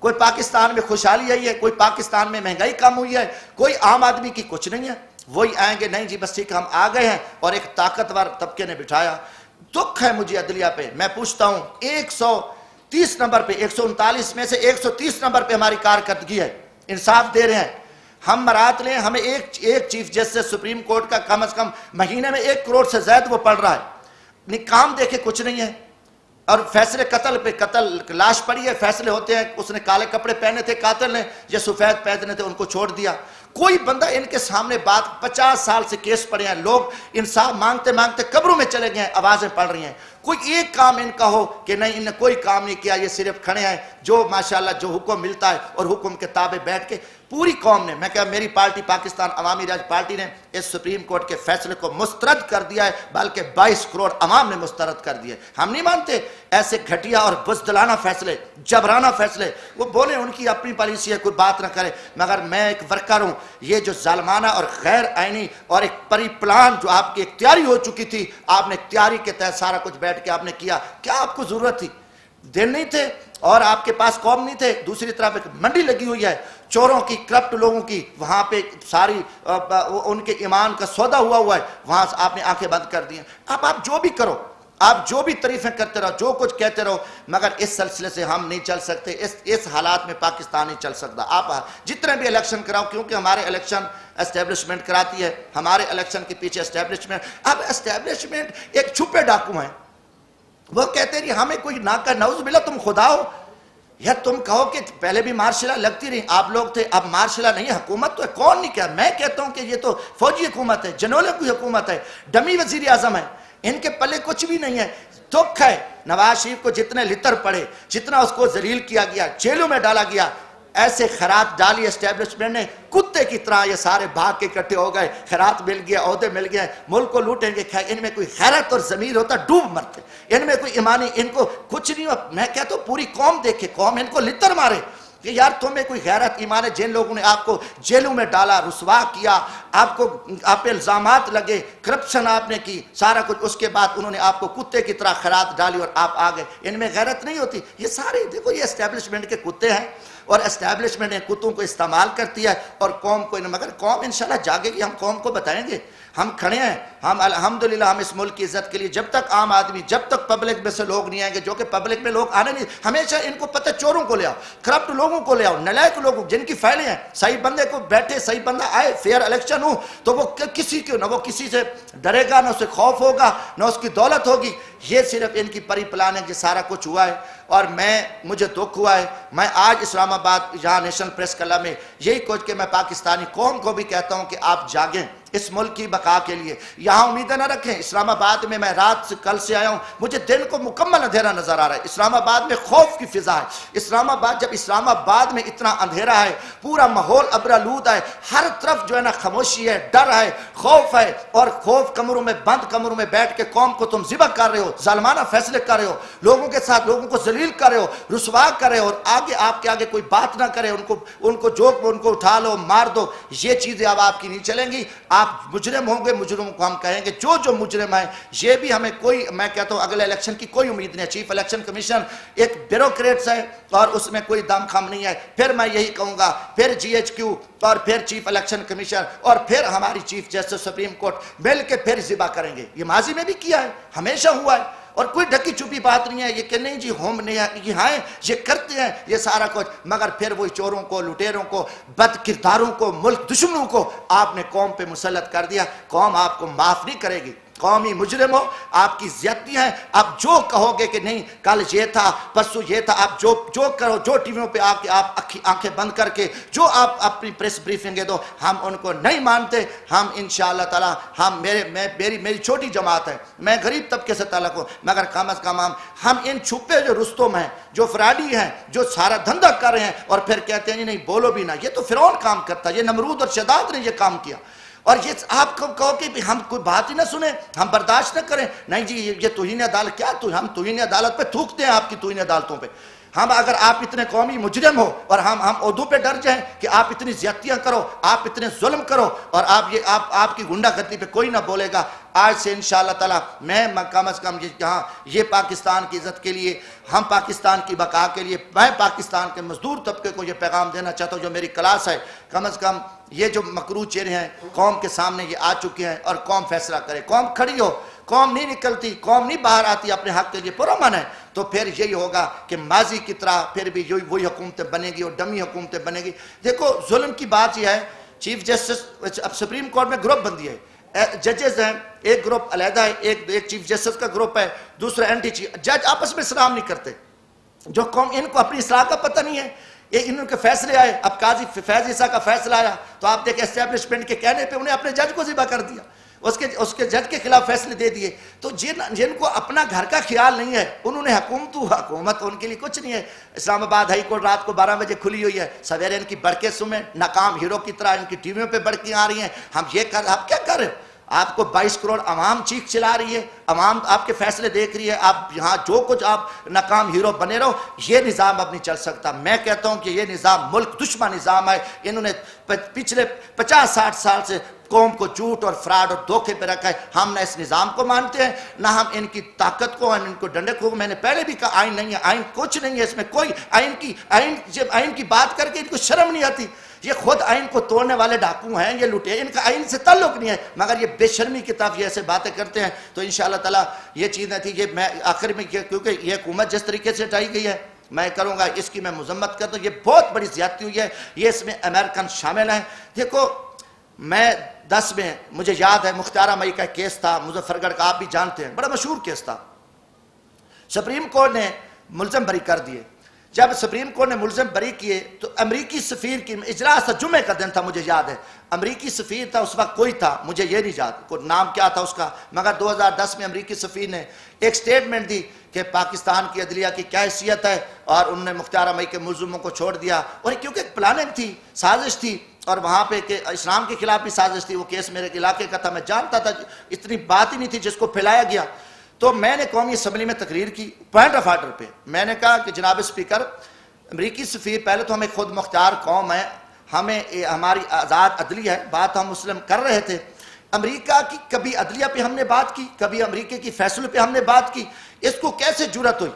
کوئی پاکستان میں خوشحالی آئی ہے؟ کوئی پاکستان میں مہنگائی کم ہوئی ہے؟ کوئی عام آدمی کی کچھ نہیں ہے. وہی آئیں گے، نہیں جی بس ٹھیک ہم آ گئے ہیں، اور ایک طاقتور طبقے نے بٹھایا. دکھ ہے مجھے عدلیہ پہ. میں پوچھتا ہوں 130 نمبر پہ، 139 میں سے 130 نمبر پہ ہماری کارکردگی ہے. انصاف دے رہے ہیں. ہم مرات لیں، ہمیں ایک چیف جسٹس سپریم کورٹ کا کم از کم مہینے میں 1 کروڑ سے زائد وہ پڑھ رہا ہے. کام دیکھے کچھ نہیں ہے. اور فیصلے قتل پہ قتل، لاش پڑی ہے، فیصلے ہوتے ہیں. اس نے کالے کپڑے پہنے تھے قاتل نے، یہ سفید پہنے تھے، ان کو چھوڑ دیا. کوئی بندہ ان کے سامنے بات 50 سال سے کیس پڑے ہیں، لوگ انصاف مانگتے مانگتے قبروں میں چلے گئے ہیں، آوازیں پڑ رہی ہیں. کوئی ایک کام ان کا ہو کہ نہیں ان نے کوئی کام نہیں کیا، یہ صرف کھڑے ہیں جو ماشاءاللہ جو حکم ملتا ہے اور حکم کے تابع بیٹھ کے. پوری قوم نے، میں کہا میری پارٹی پاکستان عوامی راج پارٹی نے اس سپریم کورٹ کے فیصلے کو مسترد کر دیا ہے، بلکہ 22 کروڑ عوام نے مسترد کر دیا ہے. ہم نہیں مانتے ایسے گھٹیا اور بزدلانہ فیصلے، جبرانہ فیصلے. وہ بولے ان کی اپنی پالیسی ہے، کوئی بات نہ کرے، مگر میں ایک ورکر ہوں. یہ جو ظالمانہ اور غیر آئینی اور ایک پری پلان جو آپ کی اختیاری ہو چکی تھی، آپ نے اختیاری کے تحت سارا کچھ بیٹھ کے آپ نے کیا. کیا آپ کو ضرورت تھی؟ دن نہیں تھے اور آپ کے پاس قوم نہیں تھے. دوسری طرف ایک منڈی لگی ہوئی ہے چوروں کی، کرپٹ لوگوں کی، وہاں پہ ساری ان کے ایمان کا سودا ہوا ہے. وہاں سے آپ نے آنکھیں بند کر دی ہیں. اب آپ جو بھی کرو، آپ جو بھی تعریفیں کرتے رہو، جو کچھ کہتے رہو، مگر اس سلسلے سے ہم نہیں چل سکتے. اس حالات میں پاکستان نہیں چل سکتا. آپ جتنے بھی الیکشن کراؤ، کیونکہ ہمارے الیکشن اسٹیبلشمنٹ کراتی ہے، ہمارے الیکشن کے پیچھے اسٹیبلشمنٹ. اب اسٹیبلشمنٹ ایک چھپے ڈاکو ہیں. وہ کہتے ہیں ہمیں کوئی نہ کر، نعوذ باللہ تم خدا ہو. یا تم کہو کہ پہلے بھی مارشلہ لگتی رہی، آپ لوگ تھے، اب مارشلہ نہیں، حکومت تو ہے. کون نہیں کہا؟ میں کہتا ہوں کہ یہ تو فوجی حکومت ہے، جنولوں کی حکومت ہے، ڈمی وزیر اعظم ہے. ان کے پلے کچھ بھی نہیں ہے. دکھ ہے نواز شریف کو جتنے لتر پڑے, جتنا اس کو ذلیل کیا گیا, جیلوں میں ڈالا گیا, ایسے خیرات ڈالی اسٹیبلشمنٹ نے, کتے کی طرح یہ سارے بھاگ کے اکٹھے ہو گئے, خیرات مل گیا, عہدے مل گئے, ملک کو لوٹیں گے. ان میں کوئی خیرت اور ضمیر ہوتا ڈوب مرتے, ان میں کوئی ایمانی, ان کو کچھ نہیں. میں کہتا ہوں پوری قوم دیکھے, قوم ان کو لتر مارے کہ یار تمہیں کوئی غیرت ایمان ہے. جن لوگوں نے آپ کو جیلوں میں ڈالا, رسوا کیا, آپ پہ الزامات لگے, کرپشن آپ نے کی, سارا کچھ, اس کے بعد انہوں نے آپ کو کتے کی طرح خیرات ڈالی اور آپ آ گئے. ان میں غیرت نہیں ہوتی. یہ سارے دیکھو یہ اسٹیبلشمنٹ کے کتے ہیں, اور اسٹیبلشمنٹ ان کتوں کو استعمال کرتی ہے اور قوم کو. مگر قوم انشاءاللہ جاگے گی, ہم قوم کو بتائیں گے. ہم کھڑے ہیں, ہم الحمدللہ ہم اس ملک کی عزت کے لیے, جب تک عام آدمی, جب تک پبلک میں سے لوگ نہیں آئیں گے, جو کہ پبلک میں لوگ آنے نہیں, ہمیشہ ان کو پتہ چوروں کو لے آؤ, کرپٹ لوگوں کو لے آؤ, نالائق لوگوں جن کی فائلیں ہیں, صحیح بندے کو بیٹھے, صحیح بندہ آئے, فیئر الیکشن ہو تو وہ کسی کو نہ وہ کسی سے ڈرے گا, نہ اسے خوف ہوگا, نہ اس کی دولت ہوگی. یہ صرف ان کی پری پلاننگ, یہ سارا کچھ ہوا ہے. اور مجھے دکھ ہوا ہے. میں آج اسلام آباد یہاں نیشنل پریس کلب میں یہی کچھ کہ میں پاکستانی قوم کو بھی کہتا ہوں کہ آپ جاگیں اس ملک کی بقا کے لیے. یہاں امیدیں نہ رکھیں. اسلام آباد میں رات سے کل سے آیا ہوں, مجھے دن کو مکمل اندھیرا نظر آ رہا ہے. اسلام آباد میں خوف کی فضا ہے. اسلام آباد, جب اسلام آباد میں اتنا اندھیرا ہے, پورا ماحول ابرآلود ہے, ہر طرف جو ہے نا خاموشی ہے, ڈر ہے, خوف ہے, اور خوف کمروں میں بند کمروں میں بیٹھ کے قوم کو تم ذبح کر رہے ہو, ظالمانہ فیصلے کر رہے ہو, لوگوں کے ساتھ لوگوں کو ذلیل کر رہے ہو, رسوا کر رہے ہو, اور آگے آپ کے آگے کوئی بات نہ کرے, ان کو جوک ان کو اٹھا لو, مار دو. یہ چیزیں اب آپ کی نہیں چلیں گی. آپ مجرم ہوں گے, مجرموں کو ہم کہیں گے جو مجرم ہیں. یہ بھی ہمیں کوئی, میں کہتا ہوں اگلے الیکشن کی کوئی امید نہیں ہے. چیف الیکشن کمیشن ایک بیوروکریٹس ہے اور اس میں کوئی دم خم نہیں ہے. پھر میں یہی کہوں گا, پھر جی ایچ کیو اور پھر چیف الیکشن کمیشن اور پھر ہماری چیف جسٹس سپریم کورٹ مل کے پھر ذبح کریں گے. یہ ماضی میں بھی کیا ہے, ہمیشہ ہوا ہے, اور کوئی ڈھکی چھپی بات نہیں ہے. یہ کہ نہیں جی ہم نہیں ہیں, یہ کرتے ہیں یہ سارا کچھ, مگر پھر وہی چوروں کو, لٹیروں کو, بد کرداروں کو, ملک دشمنوں کو آپ نے قوم پہ مسلط کر دیا. قوم آپ کو معاف نہیں کرے گی. قومی مجرم ہو, آپ کی زیادتی ہیں. آپ جو کہو گے کہ نہیں کل یہ تھا, پرسوں یہ تھا, آپ جو کرو, جو ٹی ویوں پہ آ کے آپ آنکھیں بند کر کے جو آپ اپنی پریس بریفنگیں دو, ہم ان کو نہیں مانتے. ہم انشاءاللہ تعالی, ہم میری چھوٹی جماعت ہے, میں غریب طبقے سے تعلق ہوں, مگر کم از کم ہم ان چھپے جو رستم ہیں, جو فراڈی ہیں, جو سارا دھندہ کر رہے ہیں اور پھر کہتے ہیں نہیں بولو بھی نہ, یہ تو فرعون کام کرتا ہے, یہ نمرود اور شداد نے یہ کام کیا. اور یہ آپ کو کہو کہ ہم کوئی بات ہی نہ سنیں, ہم برداشت نہ کریں, نہیں جی یہ توہین عدالت, کیا ہم توہین عدالت پہ تھوکتے ہیں, آپ کی توہین عدالتوں پہ. ہم اگر آپ اتنے قومی مجرم ہو اور ہم عہدوں پہ ڈر جائیں کہ آپ اتنی زیادتیاں کرو, آپ اتنے ظلم کرو, اور آپ کی گنڈا گردی پہ کوئی نہ بولے گا. آج سے انشاءاللہ تعالی میں کم از کم یہ پاکستان کی عزت کے لیے, ہم پاکستان کی بقا کے لیے, میں پاکستان کے مزدور طبقے کو یہ پیغام دینا چاہتا ہوں جو میری کلاس ہے, کم از کم یہ جو مکروہ چہرے ہیں قوم کے سامنے یہ آ چکے ہیں, اور قوم فیصلہ کرے. قوم کھڑی ہو, قوم نہیں نکلتی, قوم نہیں باہر آتی اپنے حق کے لیے پرامن ہے, تو پھر یہی ہوگا کہ ماضی کی طرح پھر بھی وہی حکومتیں بنے گی اور ڈمی حکومتیں بنے گی. دیکھو ظلم کی بات یہ ہے, چیف جسٹس, اب سپریم کورٹ میں گروپ بندی ہے, ججز ہیں, ایک گروپ علیحدہ ہے, ایک چیف جسٹس کا گروپ ہے, دوسرا اینٹی چیف. جج آپس میں سلام نہیں کرتے. جو قوم, ان کو اپنی اصلاح کا پتہ نہیں ہے, ان کے فیصلے آئے, اب قاضی فیض عیسیٰ کا فیصلہ آیا تو آپ دیکھیں اسٹیبلشمنٹ کے کہنے پہ انہیں اپنے جج کو ذبح کر دیا, اس کے جج کے خلاف فیصلے دے دیے. تو جن کو اپنا گھر کا خیال نہیں ہے, انہوں نے حکومت ان کے لیے کچھ نہیں ہے. اسلام آباد ہائی کورٹ رات کو 12 بجے کھلی ہوئی ہے, سویرے ان کی بڑکیں سنیں, ناکام ہیرو کی طرح ان کی ٹی ویوں پہ بڑکیں آ رہی ہیں. آپ کیا کر رہے ہو؟ آپ کو 22 کروڑ عوام چیخ چلا رہی ہے, عوام آپ کے فیصلے دیکھ رہی ہے, آپ یہاں جو کچھ آپ ناکام ہیرو بنے رہو. یہ نظام اب نہیں چل سکتا. میں کہتا ہوں کہ یہ نظام ملک دشمن نظام ہے. انہوں نے پچھلے 50-60 سال سے قوم کو جھوٹ اور فراڈ اور دھوکے پہ رکھا ہے. ہم نہ اس نظام کو مانتے ہیں, نہ ہم ان کی طاقت کو, ان کو ڈنڈے کو. میں نے پہلے بھی کہا آئین نہیں ہے, آئین کچھ نہیں ہے, اس میں کوئی آئین کی بات کر کے ان کو شرم نہیں آتی. یہ خود آئین کو توڑنے والے ڈاکو ہیں, یہ لٹے, ان کا آئین سے تعلق نہیں ہے, مگر یہ بے شرمی کی طرف یہ ایسے باتیں کرتے ہیں. تو انشاءاللہ تعالی یہ چیزیں تھی. یہ میں آخر میں کیونکہ یہ حکومت جس طریقے سے ہٹائی گئی ہے, میں کروں گا اس کی میں مذمت کرتا ہوں. یہ بہت بڑی زیادتی ہوئی ہے, یہ اس میں امریکن شامل ہیں. دیکھو میں 10 میں مجھے یاد ہے مختارہ مئی کا کیس تھا, مظفر گڑھ کا, آپ بھی جانتے ہیں, بڑا مشہور کیس تھا. سپریم کورٹ نے ملزم بری کر دیے. جب سپریم کورٹ نے ملزم بری کیے تو امریکی سفیر کی اجلاس تھا، جمعے کا دن تھا مجھے یاد ہے، امریکی سفیر تھا اس وقت کوئی تھا مجھے یہ نہیں یاد کوئی نام کیا تھا اس کا، مگر 2010 میں امریکی سفیر نے ایک سٹیٹمنٹ دی کہ پاکستان کی عدلیہ کی کیا حیثیت ہے، اور انہوں نے مختار مئی کے ملزموں کو چھوڑ دیا، اور کیونکہ ایک پلاننگ تھی، سازش تھی، اور وہاں پہ کہ اسلام کے خلاف بھی سازش تھی، وہ کیس میرے علاقے کا تھا، میں جانتا تھا، اتنی بات ہی نہیں تھی جس کو پھیلایا گیا۔ تو میں نے قومی اسمبلی میں تقریر کی پوائنٹ آف آرڈر پہ، میں نے کہا کہ جناب اسپیکر، امریکی سفیر پہلے تو ہمیں خود مختار قوم ہے، ہمیں ہماری آزاد عدلیہ ہے، بات ہم مسلم کر رہے تھے، امریکہ کی کبھی عدلیہ پہ ہم نے بات کی، کبھی امریکہ کی فیصلے پہ ہم نے بات کی، اس کو کیسے جرأت ہوئی؟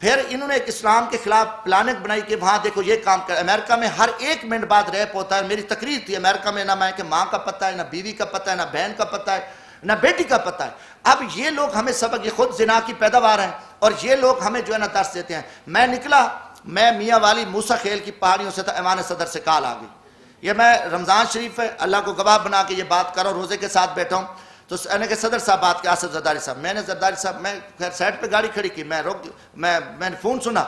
پھر انہوں نے ایک اسلام کے خلاف پلاننگ بنائی کہ وہاں دیکھو یہ کام کر، امریکہ میں ہر 1 منٹ بعد ریپ ہوتا ہے، میری تقریر تھی امریکہ میں، نہ میں کہ ماں کا پتہ ہے، نہ بیوی کا پتہ ہے، نہ بہن کا پتہ ہے، نہ بیٹی کا پتہ ہے۔ اب یہ لوگ ہمیں سبق، یہ خود زنا کی پیداوار ہیں، اور یہ لوگ ہمیں جو ہے نا درس دیتے ہیں۔ میں نکلا، میں میاں والی موسیٰ خیل کی پہاڑیوں سے تھا، ایوان صدر سے کال آ گئی، یہ میں رمضان شریف ہے، اللہ کو گواہ بنا کے یہ بات کر رہا ہوں، روزے کے ساتھ بیٹھا ہوں، تو میں نے کہا صدر صاحب بات کیا، آصف زرداری صاحب، میں نے زرداری صاحب، میں خیر سائڈ پہ گاڑی کھڑی کی، میں نے فون سنا،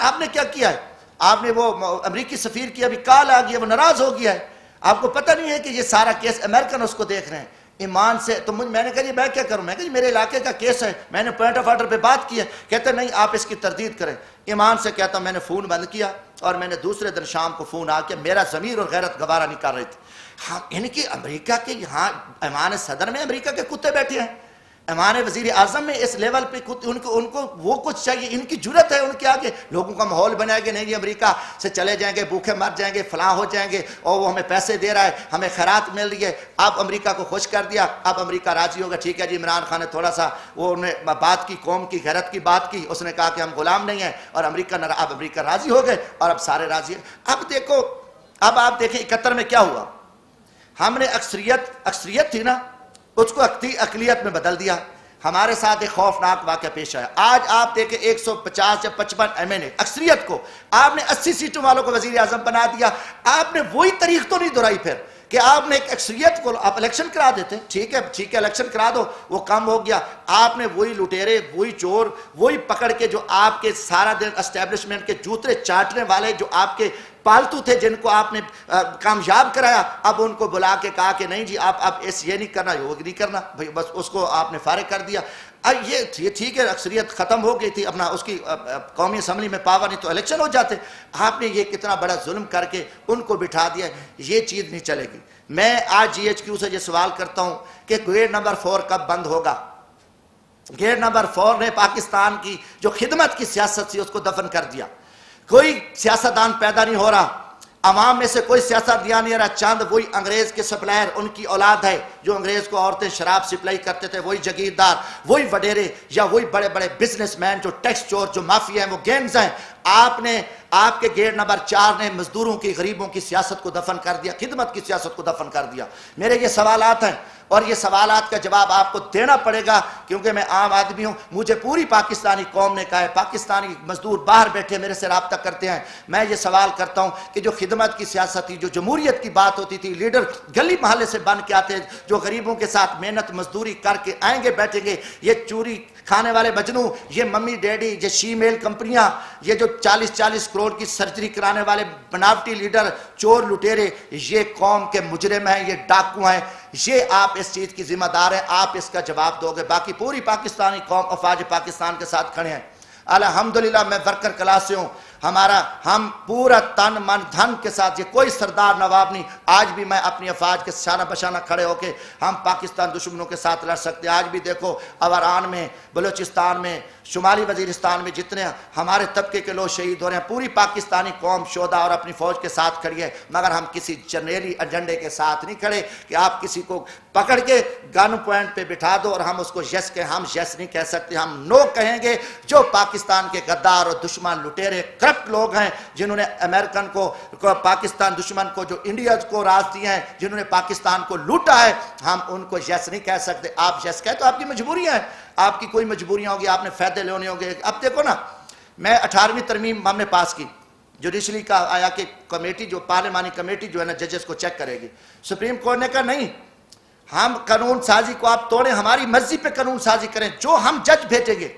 آپ نے کیا کیا ہے؟ آپ نے وہ امریکی سفیر کی ابھی کال آ گئی ہے، وہ ناراض ہو گیا ہے، آپ کو پتہ نہیں ہے کہ یہ سارا کیس امریکن اس کو دیکھ رہے ہیں ایمان سے۔ تو میں نے کہا جی میں کیا کروں، میں کہا جی میرے علاقے کا کیس ہے، میں نے پوائنٹ آف آرڈر پہ بات کی ہے، کہتے نہیں آپ اس کی تردید کریں۔ ایمان سے کہتا ہوں میں نے فون بند کیا، اور میں نے دوسرے دن شام کو فون آ کے، میرا ضمیر اور غیرت گوارہ نہیں کر رہی تھی، ہاں ان کی امریکہ کے یہاں ایوان صدر میں امریکہ کے کتے بیٹھے ہیں، ایوان وزیر اعظم میں اس لیول پہ ان کو وہ کچھ چاہیے، ان کی جرت ہے ان کے آگے، لوگوں کا ماحول بنائے گے نہیں جی امریکہ سے چلے جائیں گے، بھوکے مر جائیں گے، فلاں ہو جائیں گے، اور وہ ہمیں پیسے دے رہا ہے، ہمیں خیرات مل رہی ہے۔ اب امریکہ کو خوش کر دیا، اب امریکہ راضی ہوگا، ٹھیک ہے جی عمران خان نے تھوڑا سا وہ انہیں بات کی، قوم کی غیرت کی بات کی، اس نے کہا کہ ہم غلام نہیں ہیں، اور اب امریکہ راضی ہو گئے، اور اب سارے راضی ہیں۔ اب دیکھو، اب آپ دیکھیں 71 میں کیا ہوا، ہم نے اکثریت تھی نا، اس کو اقلیت میں بدل دیا، ہمارے ساتھ ایک خوفناک واقعہ پیش آیا۔ آج آپ دیکھیں 150 یا 55 MNA اکثریت کو آپ نے 80 سیٹوں والوں کو وزیر اعظم بنا دیا، آپ نے وہی تاریخ تو نہیں دہرائی پھر کہ آپ نے ایک اکثریت کو آپ الیکشن کرا دیتے، ٹھیک ہے الیکشن کرا دو، وہ کم ہو گیا، آپ نے وہی لٹیرے، وہی چور، وہی پکڑ کے جو آپ کے سارا دن اسٹیبلشمنٹ کے جوترے چاٹنے والے جو آپ کے پالتو تھے جن کو آپ نے کامیاب کرایا، اب ان کو بلا کے کہا کہ نہیں جی آپ اب یہ نہیں کرنا، یہ نہیں کرنا، بھئی بس اس کو آپ نے فارغ کر دیا۔ یہ ٹھیک ہے اکثریت ختم ہو گئی تھی، اپنا اس کی قومی اسمبلی میں پاور نہیں تو الیکشن ہو جاتے، آپ نے یہ کتنا بڑا ظلم کر کے ان کو بٹھا دیا، یہ چیز نہیں چلے گی۔ میں آج GHQ سے یہ سوال کرتا ہوں کہ گیٹ نمبر 4 کب بند ہوگا؟ گیٹ نمبر 4 نے پاکستان کی جو خدمت کی سیاست تھی اس کو دفن کر دیا، کوئی سیاستدان پیدا نہیں ہو رہا، عوام میں سے کوئی سیاست دیا نہیں رہا، چند وہی انگریز کے سپلائر ان کی اولاد ہے جو انگریز کو عورتیں شراب سپلائی کرتے تھے، وہی جگیردار، وہی وڈیرے، یا وہی بڑے بڑے بزنس مین جو ٹیکس چور، جو مافیا ہیں، وہ گینگز ہیں۔ آپ کے گیٹ نمبر 4 نے مزدوروں کی، غریبوں کی سیاست کو دفن کر دیا، خدمت کی سیاست کو دفن کر دیا۔ میرے یہ سوالات ہیں، اور یہ سوالات کا جواب آپ کو دینا پڑے گا، کیونکہ میں عام آدمی ہوں، مجھے پوری پاکستانی قوم نے کہا ہے، پاکستانی مزدور باہر بیٹھے میرے سے رابطہ کرتے ہیں، میں یہ سوال کرتا ہوں کہ جو خدمت کی سیاست تھی، جو جمہوریت کی بات ہوتی تھی، لیڈر گلی محلے سے بن کے آتے، جو غریبوں کے ساتھ محنت مزدوری کر کے آئیں گے بیٹھیں گے، یہ چوری کھانے والے مجنو، یہ ممی ڈیڈی، یہ شی میل کمپنیاں، یہ جو 40 کروڑ کی سرجری کرانے والے بناوٹی لیڈر، چور لٹیرے، یہ قوم کے مجرم ہیں، یہ ڈاکو ہیں، یہ آپ اس چیز کی ذمہ دار ہیں، آپ اس کا جواب دو گے۔ باقی پوری پاکستانی قوم افواج پاکستان کے ساتھ کھڑے ہیں، الحمدللہ میں ورکر کلاس سے ہوں، ہم پورا تن من دھن کے ساتھ، یہ کوئی سردار نواب نہیں، آج بھی میں اپنی افواج کے شانہ بشانہ کھڑے ہو کے ہم پاکستان دشمنوں کے ساتھ لڑ سکتے ہیں۔ آج بھی دیکھو اوران میں، بلوچستان میں، شمالی وزیرستان میں جتنے ہمارے طبقے کے لوگ شہید ہو رہے ہیں، پوری پاکستانی قوم شہداء اور اپنی فوج کے ساتھ کھڑی ہے، مگر ہم کسی جرنیلی ایجنڈے کے ساتھ نہیں کھڑے کہ آپ کسی کو پکڑ کے گن پوائنٹ پہ بٹھا دو اور ہم اس کو یس کہیں، ہم یس نہیں کہہ سکتے، ہم نو کہیں گے۔ جو پاکستان کے غدار اور دشمن لٹیرے کرپٹ لوگ ہیں، جنہوں نے امریکن کو، پاکستان دشمن کو، جو انڈیا کو راز دیے ہیں، جنہوں نے پاکستان کو لوٹا ہے، ہم ان کو یس نہیں کہہ سکتے۔ آپ یس کہے تو آپ کی مجبوریاں ہیں، آپ کی کوئی مجبوریاں ہوگی، آپ نے فائدے لینے ہوں گے۔ اب دیکھو نا، میں 18ویں ترمیم ہم نے پاس کی، جوڈیشری کا آیا کہ کمیٹی، جو پارلیمانی کمیٹی جو ہے نا ججز کو چیک کرے گی، سپریم کورٹ نے کہا نہیں، ہم قانون سازی کو آپ توڑیں، ہماری مرضی پہ قانون سازی کریں، جو ہم جج بھیجیں گے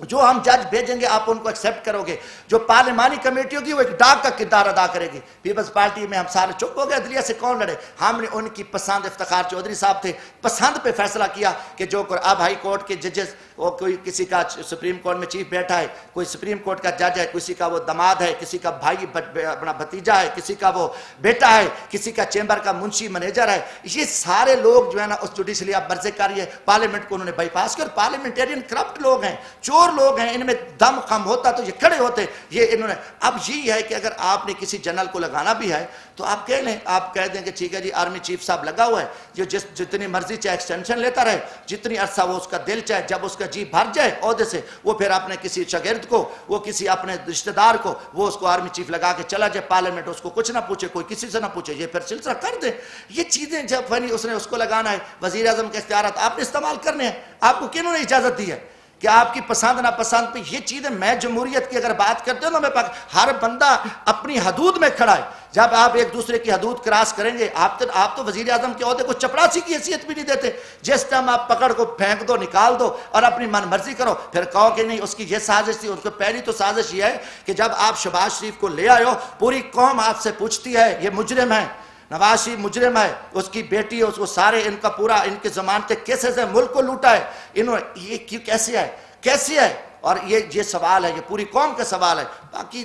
جو ہم جج بھیجیں گے آپ ان کو ایکسیپٹ کرو گے. جو پارلیمانی کمیٹی ہوگی وہ ایک ڈاک کا کردار ادا کرے گی. پیپلز پارٹی میں ہم سارے چپ ہو گئے, عدلیہ سے کون لڑے؟ ہم نے ان کی پسند, افتخار چودھری صاحب تھے, پسند پہ فیصلہ کیا کہ جو اب ہائی کورٹ کے ججز, وہ کوئی کسی کا سپریم کورٹ میں چیف بیٹھا ہے, کوئی سپریم کورٹ کا جج ہے, کسی کا وہ داماد ہے, کسی کا بھائی اپنا بھتیجا ہے, کسی کا وہ بیٹا ہے, کسی کا چیمبر کا منشی منیجر ہے, یہ سارے لوگ جو ہے نا اس جوڈیشلی اب مرضی کاری ہے. پارلیمنٹ کو انہوں نے بائی پاس کر. پارلیمنٹیرین کرپٹ لوگ ہیں, چور لوگ ہیں, ان میں دم خم ہوتا تو یہ کھڑے ہوتے. یہ انہوں نے اب یہی ہے کہ اگر آپ نے کسی جنرل کو لگانا بھی ہے تو آپ کہہ لیں, آپ کہہ دیں کہ ٹھیک ہے جی آرمی چیف صاحب لگا ہوا ہے, جو جتنی مرضی چاہے ایکسٹینشن لیتا رہے, جتنی عرصہ وہ اس کا دل چاہے, جب اس کا جی بھر جائے عہدے سے وہ پھر اپنے کسی شاگرد کو, وہ کسی اپنے رشتہ دار کو, وہ اس کو آرمی چیف لگا کے چلا جائے. پارلیمنٹ اس کو کچھ نہ پوچھے, کوئی کسی سے نہ پوچھے, یہ پھر سلسلہ کر دے. یہ چیزیں جب اس نے اس کو لگانا ہے, وزیر اعظم کے اختیارات آپ نے استعمال کرنے ہیں. آپ کو کنہوں نے اجازت دی ہے کہ آپ کی پسند نہ پسند پہ یہ چیزیں؟ میں جمہوریت کی اگر بات کرتے ہوں تو ہر بندہ اپنی حدود میں کھڑا ہے. جب آپ ایک دوسرے کی حدود کراس کریں گے, آپ تو وزیر اعظم کے عہدے کو چپڑاسی کی حیثیت بھی نہیں دیتے. جس ٹائم آپ پکڑ کو پھینک دو, نکال دو اور اپنی من مرضی کرو, پھر کہو کہ نہیں اس کی یہ سازش تھی. اس کو پہلی تو سازش یہ ہے کہ جب آپ شہباز شریف کو لے آئے ہو, پوری قوم آپ سے پوچھتی ہے یہ مجرم ہے, نواز شریف مجرم ہے, اس کی بیٹی ہے, اس کو سارے ان کا پورا ان کے ضمانتیں کیسے سے ملک کو لوٹا ہے انہوں نے, یہ کیوں کیسے ہے کیسے ہے؟ اور یہ سوال ہے, یہ پوری قوم کا سوال ہے. باقی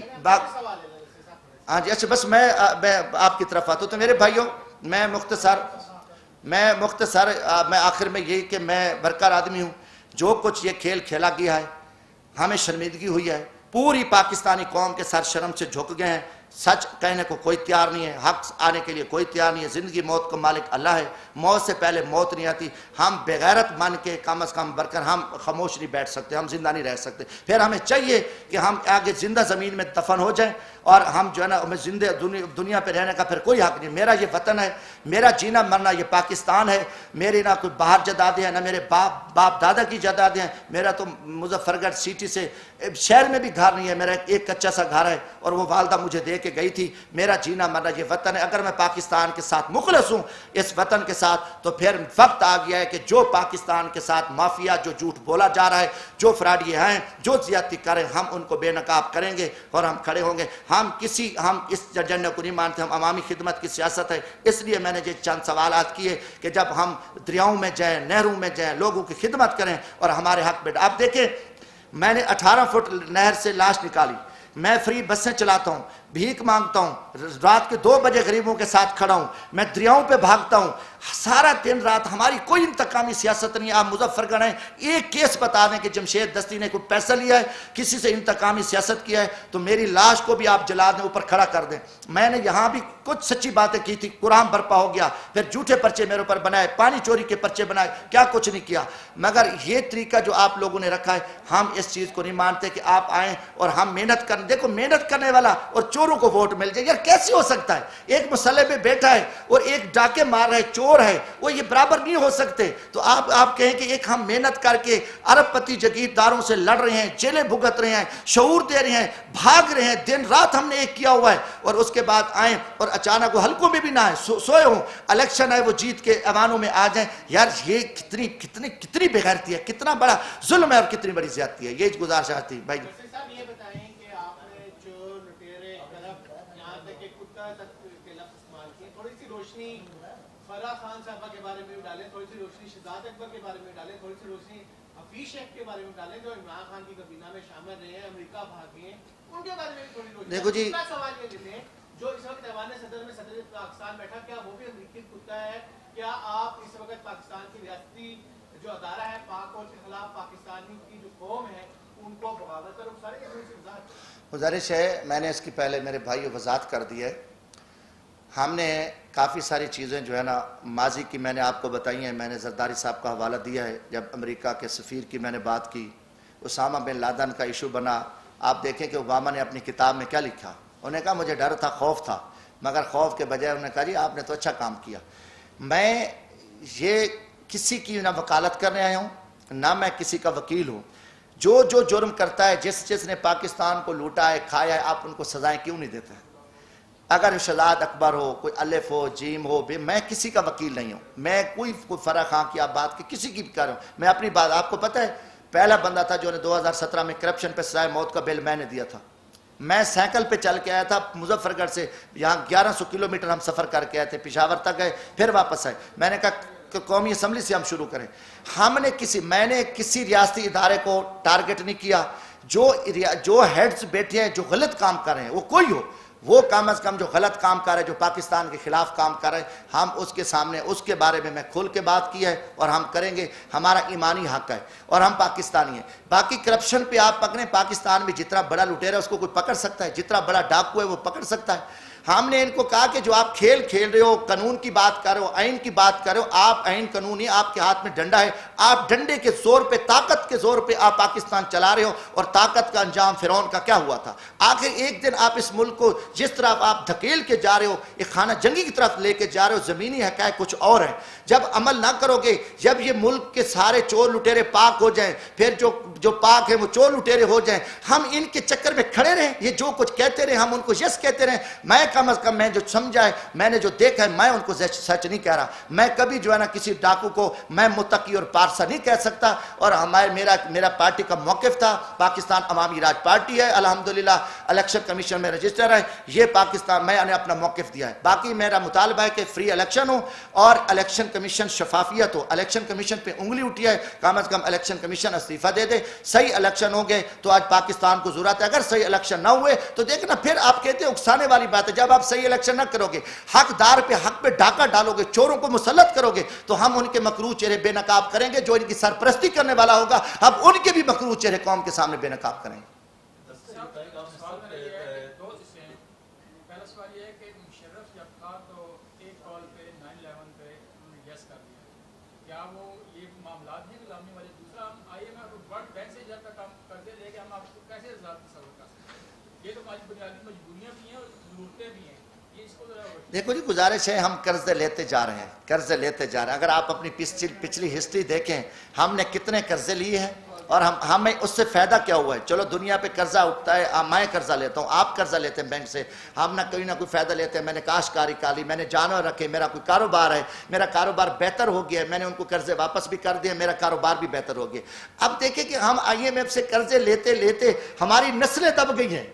ہاں جی اچھا بس میں آپ کی طرف آتا ہوں. تو میرے بھائیوں میں مختصر میں آخر میں یہی کہ میں برکر آدمی ہوں. جو کچھ یہ کھیل کھیلا گیا ہے ہمیں شرمندگی ہوئی ہے, پوری پاکستانی قوم کے سر شرم سے جھک گئے ہیں. سچ کہنے کو کوئی تیار نہیں ہے, حق آنے کے لیے کوئی تیار نہیں ہے. زندگی موت کو مالک اللہ ہے, موت سے پہلے موت نہیں آتی. ہم بغیرت مان کے کم از کم برکر ہم خاموش نہیں بیٹھ سکتے, ہم زندہ نہیں رہ سکتے. پھر ہمیں چاہیے کہ ہم آگے زندہ زمین میں دفن ہو جائیں, اور ہم جو ہے نا ہمیں زندہ دنیا پہ رہنے کا پھر کوئی حق نہیں. میرا یہ وطن ہے, میرا جینا مرنا یہ پاکستان ہے. میرے نہ کوئی باہر جدادیں ہیں, نہ میرے باپ دادا کی جدادیں ہیں. میرا تو مظفر گڑھ سٹی سے شہر میں بھی گھر نہیں ہے, میرا ایک کچا سا گھر ہے, اور وہ والدہ مجھے دے کے گئی تھی. میرا جینا مرنا یہ وطن ہے. اگر میں پاکستان کے ساتھ مخلص ہوں, اس وطن کے ساتھ, تو پھر وقت آ گیا ہے کہ جو پاکستان کے ساتھ مافیا, جو جھوٹ بولا جا رہا ہے, جو فراڈی ہیں, جو زیادتی کریں, ہم ان کو بے نقاب کریں گے اور ہم کھڑے ہوں گے. ہم اس ایجنڈے کو نہیں مانتے, ہم عوامی خدمت کی سیاست ہے. اس لیے میں نے یہ چند سوالات کیے کہ جب ہم دریاؤں میں جائیں, نہروں میں جائیں, لوگوں کی خدمت کریں اور ہمارے حق میں. آپ دیکھیں میں نے 18 فٹ نہر سے لاش نکالی, میں فری بسیں چلاتا ہوں, بھیک مانگتا ہوں, رات کے 2 بجے غریبوں کے ساتھ کھڑا ہوں, میں دریاؤں پہ بھاگتا ہوں, سارا دن رات. ہماری کوئی انتقامی سیاست نہیں. آپ مظفر گڑھ ہیں, ایک کیس بتا دیں کہ جمشید دستی نے کوئی پیسہ لیا ہے, کسی سے انتقامی سیاست کیا ہے, تو میری لاش کو بھی آپ جلا دیں, اوپر کھڑا کر دیں. میں نے یہاں بھی کچھ سچی باتیں کی تھی, قرآن برپا ہو گیا, پھر جھوٹے پرچے میرے اوپر بنائے, پانی چوری کے پرچے بنائے, کیا کچھ نہیں کیا. مگر یہ طریقہ جو آپ لوگوں نے رکھا ہے, ہم اس چیز کو نہیں مانتے کہ آپ آئیں اور ہم محنت کریں. دیکھو محنت کرنے والا اور چوروں کو ووٹ مل جائے, یار کیسے ہو سکتا ہے؟ ایک مسئلے پہ بیٹھا ہے اور ایک ڈاکے مار رہا ہے, چور ہے, وہ یہ برابر نہیں ہو سکتے. تو آپ کہیں کہ ایک ہم محنت کر کے ارب پتی جگیرداروں سے لڑ رہے ہیں, جیلیں بھگت رہے ہیں, شعور دے رہے ہیں, بھاگ رہے ہیں, دن رات ہم نے ایک کیا ہوا ہے, اور اس کے بعد آئیں اور اچانک وہ حلقوں میں بھی نہ آئیں, سوئے ہوں, الیکشن ہے وہ جیت کے ایوانوں میں آ جائیں. یار یہ کتنی بغیرتی ہے, کتنا بڑا ظلم ہے اور کتنی بڑی زیادتی ہے. یہ گزارش آتی بھائی. فرح خان صاحبہ کے بارے میں ڈالیں, تھوڑی سی روشنی شہزاد اکبر کے بارے میں ڈالیں, تھوڑی سی روشنی حفیظ شیخ کے بارے میں ڈالیں, جو عمران خان کی کابینہ میں شامل رہے ہیں, امریکہ بھاگے ہیں, ان کے بارے میں بھی تھوڑی روشنی. دیکھو جی, سوال یہ لیں, جو اس وقت ایوان صدر میں صدر پاکستان بیٹھا, کیا وہ بھی امریکی کتا ہے؟ کیا آپ اس وقت پاکستان کی ریاستی جو ادارہ ہے پاک اور کے خلاف پاکستانی کی جو قوم ہے ان کو بغاوت کرو سارے؟ گزارش ہے, میں نے اس کی پہلے میرے بھائی وضاحت کر دی ہے. ہم نے کافی ساری چیزیں جو ہے نا ماضی کی میں نے آپ کو بتائی ہیں. میں نے زرداری صاحب کا حوالہ دیا ہے, جب امریکہ کے سفیر کی میں نے بات کی, اسامہ بن لادن کا ایشو بنا. آپ دیکھیں کہ اوباما نے اپنی کتاب میں کیا لکھا, انہوں نے کہا مجھے ڈر تھا, خوف تھا, مگر خوف کے بجائے انہوں نے کہا جی آپ نے تو اچھا کام کیا. میں یہ کسی کی نہ وکالت کرنے آیا ہوں, نہ میں کسی کا وکیل ہوں. جو جرم کرتا ہے, جس نے پاکستان کو لوٹا ہے, کھایا ہے, آپ ان کو سزائیں کیوں نہیں دیتے؟ اگر شہزاد اکبر ہو, کوئی الف ہو, جیم ہو, میں کسی کا وکیل نہیں ہوں. میں کوئی فرح خان کی آپ بات کی کسی کی بھی کر رہا ہوں. میں اپنی بات, آپ کو پتہ ہے پہلا بندہ تھا جو نے 2017 میں کرپشن پہ سزائے موت کا بل میں نے دیا تھا. میں سائیکل پہ چل کے آیا تھا مظفر گڑھ سے, یہاں 1100 کلومیٹر ہم سفر کر کے آئے تھے, پشاور تک گئے پھر واپس آئے. میں نے کہا کہ قومی اسمبلی سے ہم شروع کریں. میں نے کسی ریاستی ادارے کو ٹارگٹ نہیں کیا. جو ہیڈز بیٹھے ہیں جو غلط کام کر رہے ہیں, وہ کوئی ہو, وہ کم از کم جو غلط کام کر رہے ہیں, جو پاکستان کے خلاف کام کر رہے ہیں, ہم اس کے سامنے اس کے بارے میں کھل کے بات کی ہے اور ہم کریں گے. ہمارا ایمانی حق ہے اور ہم پاکستانی ہیں. باقی کرپشن پہ آپ پکڑیں, پاکستان میں جتنا بڑا لٹیرا ہے اس کو کوئی پکڑ سکتا ہے, جتنا بڑا ڈاکو ہے وہ پکڑ سکتا ہے. ہم نے ان کو کہا کہ جو آپ کھیل کھیل رہے ہو, قانون کی بات کر رہے ہو, آئین کی بات کر رہے ہو, آپ آئین قانون نہیں, آپ کے ہاتھ میں ڈنڈا ہے, آپ ڈنڈے کے زور پہ, طاقت کے زور پہ آپ پاکستان چلا رہے ہو. اور طاقت کا انجام فرعون کا کیا ہوا تھا؟ آخر ایک دن آپ اس ملک کو جس طرح آپ دھکیل کے جا رہے ہو, ایک خانہ جنگی کی طرف لے کے جا رہے ہو. زمینی حقائق کچھ اور ہیں. جب عمل نہ کرو گے, جب یہ ملک کے سارے چور لٹیرے پاک ہو جائیں, پھر جو پاک ہیں وہ چور لٹیرے ہو جائیں, ہم ان کے چکر میں کھڑے رہیں, یہ جو کچھ کہتے رہیں ہم ان کو یس کہتے رہیں. میں کم از کم میں جو سمجھا ہے, میں نے جو دیکھا ہے, میں ان کو سچ نہیں کہہ رہا. میں کبھی جو ہے نا کسی ڈاکو کو میں متقی اور پارسا نہیں کہہ سکتا. اور میرا پارٹی کا موقف تھا, پاکستان عوامی راج پارٹی ہے, الحمدللہ الیکشن کمیشن میں رجسٹر ہے, یہ پاکستان, میں نے اپنا موقف دیا ہے. باقی میرا مطالبہ ہے کہ فری الیکشن ہو اور الیکشن کمیشن شفافیت ہو. الیکشن کمیشن پہ انگلی اٹھی ہے, کم از کم الیکشن کمیشن استعفیٰ دے دے. صحیح الیکشن ہو گئے تو آج پاکستان کو ضرورت ہے. اگر صحیح الیکشن نہ ہوئے تو دیکھنا پھر آپ کہتے ہیں اکسانے والی بات ہے. جب آپ صحیح الیکشن نہ کرو گے, حقدار پہ حق پہ ڈاکہ ڈالو گے, چوروں کو مسلط کرو گے, تو ہم ان کے مکروہ چہرے بے نقاب کریں گے. جو ان کی سرپرستی کرنے والا ہوگا, اب ان کے بھی مکروہ چہرے قوم کے سامنے بے نقاب کریں گے. دیکھو جی, گزارش ہے, ہم قرضے لیتے جا رہے ہیں. اگر آپ اپنی پچھلی ہسٹری دیکھیں, ہم نے کتنے قرضے لیے ہیں اور ہمیں اس سے فائدہ کیا ہوا ہے. چلو دنیا پہ قرضہ اٹھتا ہے, میں قرضہ لیتا ہوں, آپ قرضہ لیتے ہیں بینک سے, ہم نہ کوئی فائدہ لیتے ہیں. میں نے کاشتکاری کالی, میں نے جانور رکھے, میرا کوئی کاروبار ہے, میرا کاروبار بہتر ہو گیا ہے, میں نے ان کو قرضے واپس بھی کر دیے, میرا کاروبار بھی بہتر ہو گیا. اب دیکھیں کہ ہم IMF سے قرضے لیتے لیتے ہماری نسلیں دب گئی ہیں,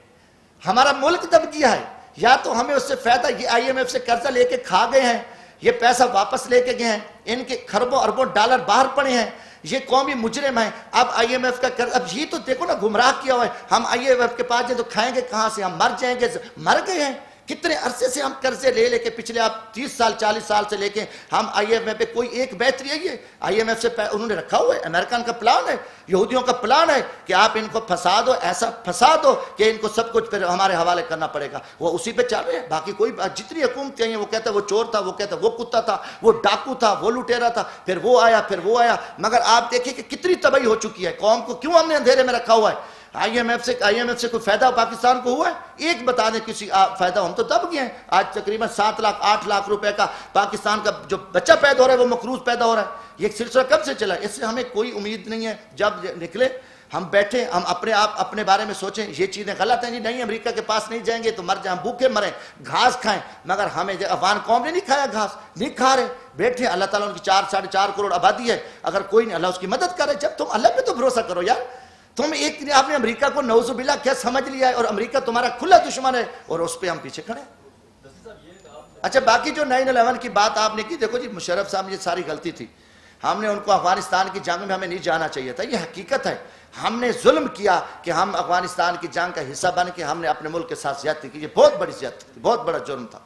ہمارا ملک دب گیا ہے. یا تو ہمیں اس سے فائدہ, یہ IMF سے قرضہ لے کے کھا گئے ہیں, یہ پیسہ واپس لے کے گئے ہیں, ان کے خربوں اربوں ڈالر باہر پڑے ہیں, یہ قومی مجرم ہیں. اب IMF کا قرض, اب یہ تو دیکھو نا گمراہ کیا ہوا ہے. ہم IMF کے پاس جائیں تو کھائیں گے کہاں سے, ہم مر جائیں گے. مر گئے ہیں. کتنے عرصے سے ہم قرضے لے کے, پچھلے آپ 30 سال 40 سال سے لے کے ہم IMF پہ کوئی ایک بہتری ہے. یہ IMF سے انہوں نے رکھا ہوا ہے, امریکن کا پلان ہے, یہودیوں کا پلان ہے کہ آپ ان کو پھنسا دو, ایسا پھنسا دو کہ ان کو سب کچھ پھر ہمارے حوالے کرنا پڑے گا. وہ اسی پہ چل رہے ہیں. باقی کوئی جتنی حکومت کہیں, وہ کہتا ہے وہ چور تھا, وہ کہتا ہے وہ کتا تھا, وہ ڈاکو تھا, وہ لٹیرا تھا, پھر وہ آیا. مگر آپ دیکھیں کہ کتنی تباہی ہو چکی ہے قوم کو. کیوں ہم نے اندھیرے میں رکھا ہوا ہے؟ IMF سے کوئی فائدہ پاکستان کو ہوا ہے؟ ایک بتا دیں کسی فائدہ. ہم تو دب گئے ہیں. آج تقریباً 7 لاکھ 8 لاکھ روپے کا پاکستان کا جو بچہ پیدا ہو رہا ہے وہ مقروض پیدا ہو رہا ہے. یہ سلسلہ کب سے چلا ہے؟ اس سے ہمیں کوئی امید نہیں ہے. جب نکلے ہم بیٹھیں, ہم اپنے بارے میں سوچیں, یہ چیزیں غلط ہیں جی, نہیں امریکہ کے پاس نہیں جائیں گے تو مر جائیں, ہم بھوکے مریں, گھاس کھائیں. مگر ہمیں افغان قوم نے نہیں کھایا گھاس, نہیں کھا رہے. بیٹھے, اللہ تعالیٰ ان کی 4-4.5 کروڑ آبادی ہے. اگر کوئی نہیں, اللہ اس کی مدد کرے. جب تم اللہ پہ تو بھروسہ کرو یار. آپ نے امریکہ کو نعوذ باللہ کیا سمجھ لیا ہے, اور امریکہ تمہارا کھلا دشمن ہے, اور اس پہ ہم پیچھے کھڑے ہیں. اچھا, باقی جو 9/11 کی بات آپ نے کی, دیکھو جی مشرف صاحب, یہ ساری غلطی تھی. ہم نے ان کو افغانستان کی جنگ میں ہمیں نہیں جانا چاہیے تھا. یہ حقیقت ہے. ہم نے ظلم کیا کہ ہم افغانستان کی جنگ کا حصہ بن کے ہم نے اپنے ملک کے ساتھ زیادتی کی. یہ بہت بڑی زیادتی تھی, بہت بڑا جرم تھا.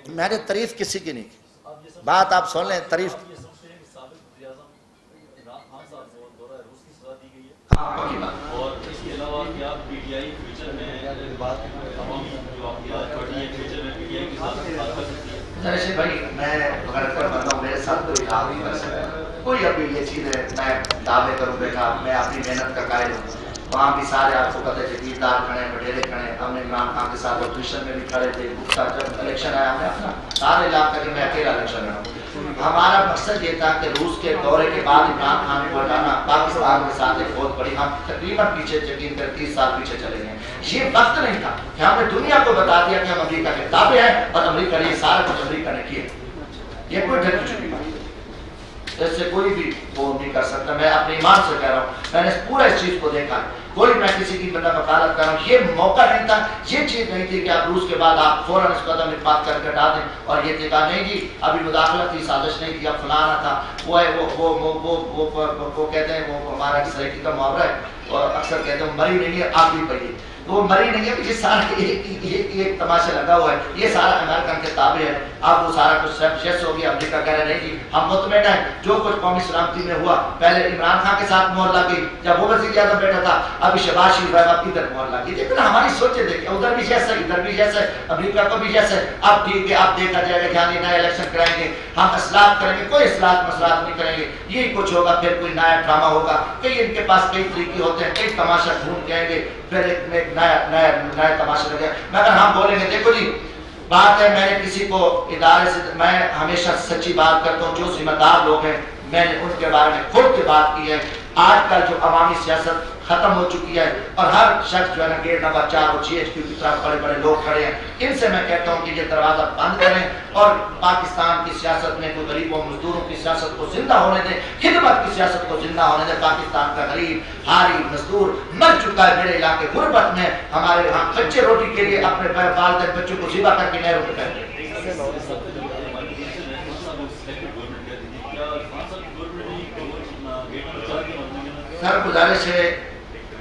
میں نے تعریف کسی کی نہیں کی. بات آپ سن لیں, تعریف اور اس کے علاوہ کیا PTI فیوچر میں بھائی میں اگر بندہ ہوں, میرے ساتھ کوئی دعوے نہیں کر سکتا کوئی. ابھی یہ چیز ہے, میں دعوے کروں بیٹھا, میں اپنی محنت کا قائل ہوں. وہاں بھی سارے آپ کو پتہ ہے جگیردار کھڑے, وڈیرے کھڑے. ہم نے عمران خان کے ساتھ آپریشن میں بھی کھڑے تھے. جب الیکشن آیا, ہم نے اپنا سارے علاقے میں اکیلا الیکشن لڑا. ہمارا مقصد یہ تھا کہ روس کے دورے کے بعد عمران خان کو ہٹانا، پاکستان کے ساتھ ایک بہت بڑی، ہم تقریباً پیچھے یقین کر 30 سال پیچھے چلے گئے. یہ وقت نہیں تھا کہ ہم نے دنیا کو بتا دیا کہ ہم امریکہ کے تابع ہیں اور امریکہ نے یہ سارا کچھ امریکہ نے کیا. یہ کوئی ڈر کی بات نہیں، اس سے کوئی بھی وہ نہیں کر سکتا. میں اپنے ایمان سے کہہ رہا ہوں، میں نے پورا اس چیز کو دیکھا ہے. کوئی میں کسی کی بندہ وکالت کر رہا ہوں، یہ موقع نہیں تھا، یہ چیز نہیں تھی کہ آپ روس کے بعد آپ فوراً اس قدم بات کر کے ہٹا دیں اور یہ کہا نہیں جی ابھی مداخلت تھی، سازش نہیں تھی، اب فلانا تھا وہ ہے وہ کہتے ہیں وہ ہمارا ایک سرکی کا محاورہ ہے اور اکثر کہتے ہیں مری نہیں ہے آپ بھی پڑھیے، وہ مری نہیں ہے. یہ سارا ایک تماشا لگا ہوا ہے، یہ سارا امریکن کے تابع ہے. اب وہ سارا کچھ سیپشیس ہو گیا، امریکہ کہہ رہے نہیں جی ہم مطمئن ہیں جو کچھ قومی سلامتی میں ہوا. پہلے عمران خان کے ساتھ مہر لگی جب وہ وزیر اعظم بیٹھا تھا، ابھی شہباز شریف ہے اب ادھر مہر لگی. لیکن ہماری سوچیں دیکھیں، ادھر بھی جیسا ادھر بھی جیسا ہے، امریکہ کو بھی جیسا ہے. اب ٹھیک ہے اب دیکھا جائے گا کہ ہم نیا الیکشن کرائیں گے، ہم اصلاحات کریں گے، کوئی اصلاحات مسئلات نہیں کریں گے، یہی کچھ ہوگا. پھر کوئی نیا ڈرامہ ہوگا، کئی ان کے پاس کئی طریقے ہوتے ہیں، کئی تماشا ڈھونڈ کے آئیں گے، پھر ایک نیا تماشا لگے. مگر ہم بولیں گے دیکھو جی بات ہے، میں نے کسی کو ادارے سے، میں ہمیشہ سچی بات کرتا ہوں، جو ذمہ دار لوگ ہیں میں نے ان کے بارے میں کھل کے بات کی ہے. آج کل جو عوامی سیاست ختم ہو چکی ہے اور ہر شخص جو ہے نا گیٹ نمبر 4 اور 6 کی طرف بڑے بڑے لوگ کھڑے ہیں، ان سے میں کہتا ہوں کہ یہ دروازہ بند کریں اور پاکستان کی سیاست میں کوئی غریبوں مزدوروں کی سیاست کو زندہ ہونے دیں، خدمت کی سیاست کو زندہ ہونے دیں. پاکستان کا غریب ہاری مزدور مر چکا ہے. میرے علاقے غربت میں ہمارے ہاں بچے روٹی کے لیے اپنے والدین بچوں کو ذبح کر کے نہروں پہ پھینک دیتے ہیں. سر گزارش ہے،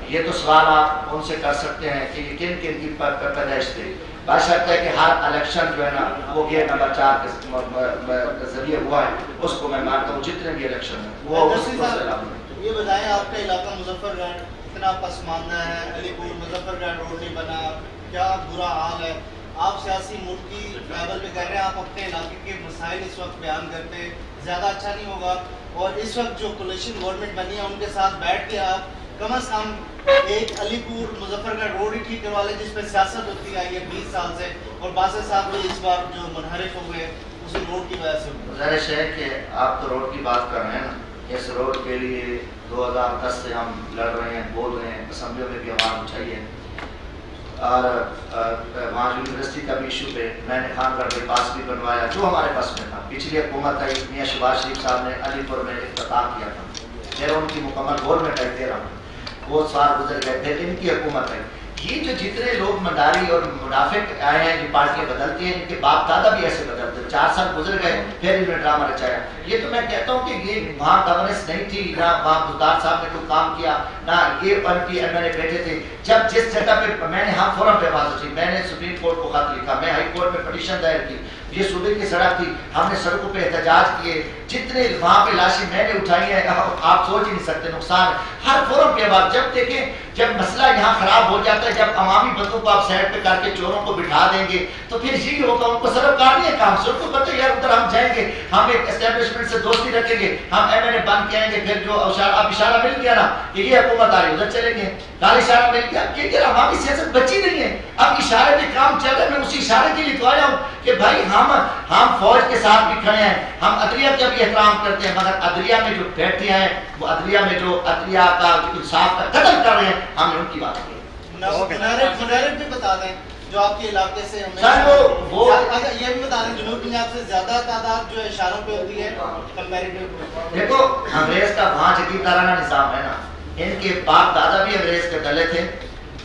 یہ تو سوال آپ ان سے کر سکتے ہیں کہ یہ کن کن کی پیدائش تھی. بات ہے کہ ہر الیکشن جو ہے نا وہ گیٹ نمبر 4 کے ذریعے ہوا ہے، اس کو میں مانتا ہوں. جتنے بھی الیکشن ہیں وہ یہ بتائیں آپ کا علاقہ مظفر گڑھ اتنا پسماندہ ہے، علی پور مظفر گڑھ روڈ نہیں بنا، کیا برا حال ہے. آپ سیاسی ملکی لیول پہ کر رہے ہیں، آپ اپنے علاقے کے مسائل اس وقت بیان کرتے ہیں، زیادہ اچھا نہیں ہوگا. اور اس وقت جو کولیشن گورنمنٹ بنی ہے ان کے ساتھ بیٹھ کے آپ کم از کم ایک علی پور مظفر گڑھ روڈ ہی ٹھیک کروا لیں جس پہ سیاست ہوتی آئی ہے 20 سال سے. اور باسط صاحب بھی اس بار جو منحرف ہوئے اس روڈ کی وجہ سے. گزارش ہے کہ آپ تو روڈ کی بات کر رہے ہیں نا، اس روڈ کے لیے 2010 سے ہم لڑ رہے ہیں، بول رہے ہیں، اسمبلیوں میں بھی آواز اٹھائی ہے. اور وہاں یونیورسٹی کا بھی ایشو پہ میں نے خان گڑھ کے پاس بھی بنوایا جو ہمارے پاس میں تھا. پچھلی حکومت آئی، میاں شہباز شریف صاحب نے علی پور میں افتتاح کیا تھا، پھر ان کی مکمل گورنمنٹ آئی 13 وہ سال گزر گئے، پھر ان کی حکومت آئی. یہ جو جتنے لوگ مداری اور منافق آئے ہیں، جو پارٹیاں بدلتی ہیں، ان کے باپ دادا بھی ایسے بدلتے. 4 سال گزر گئے پھر انہوں نے ڈرامہ رچایا. یہ تو میں کہتا ہوں کہ یہ وہاں گورننس نہیں تھی، نہ وہاں مختار صاحب نے کوئی کام کیا، نہ یہ M P M L A بیٹھے تھے. جب جس جگہ پہ میں نے ہم فورم پہ آواز اٹھی، میں نے سپریم کورٹ کو خط لکھا، میں ہائی کورٹ میں پٹیشن دائر کی. یہ صوبے کی سڑک تھی، ہم نے سڑکوں پہ احتجاج کیے، جتنے وہاں پہ لاشیں میں نے اٹھائی ہیں آپ سوچ ہی نہیں سکتے نقصان. ہر فورم پہ آواز، جب دیکھیں جب مسئلہ یہاں خراب ہو جاتا ہے، جب عوامی بندوں کو آپ سائڈ پہ کر کے چوروں کو بٹھا دیں گے تو پھر یہی ہوگا. ان کو سروکار نہیں ہے کام سے، ان کو پتہ یار ادھر ہم جائیں گے، ہم ایک اسٹیبلشمنٹ سے دوستی رکھیں گے، ہم ایم ایل اے بن کے آئیں گے. پھر جو اب اشارہ مل گیا نا کہ یہ حکومت آ رہی ادھر چلیں گے، کال اشارہ مل گیا کہ عوامی سیاست بچی نہیں ہے. اب اشارے پہ کام چل رہا ہے. میں اسی اشارے کے لیے تو آیا ہوں کہ بھائی ہم فوج کے ساتھ بھی کھڑے ہیں، ہم عدلیہ کا بھی احترام کرتے ہیں، مگر عدلیہ میں جو بیٹھے ہیں وہ عدلیہ میں جو عدلیہ کا انصاف کا قتل کر رہے ہیں، ہم نے ان کی بات کی. منارب بھی بتا دیں جو آپ کے علاقے سے یہ بھی بتا دیں جنوب پنجاب سے زیادہ تعداد جو اشاروں پہ ہوتی ہے کمپیریٹیو. دیکھو انگریز کا وہاں جگیردارانہ نظام ہے نا، ان کے باپ دادا بھی انگریز کے دلے تھے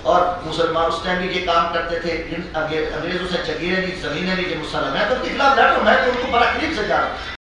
اور مسلمان اس ٹائم بھی یہ کام کرتے تھے. انگریزوں سے جگیریں نہیں، زمینیں نہیں، یہ مسلم ہے تو ان کے خلاف لڑ رہا ہوں. میں تو ان کو بڑا قریب سے جا رہا ہوں.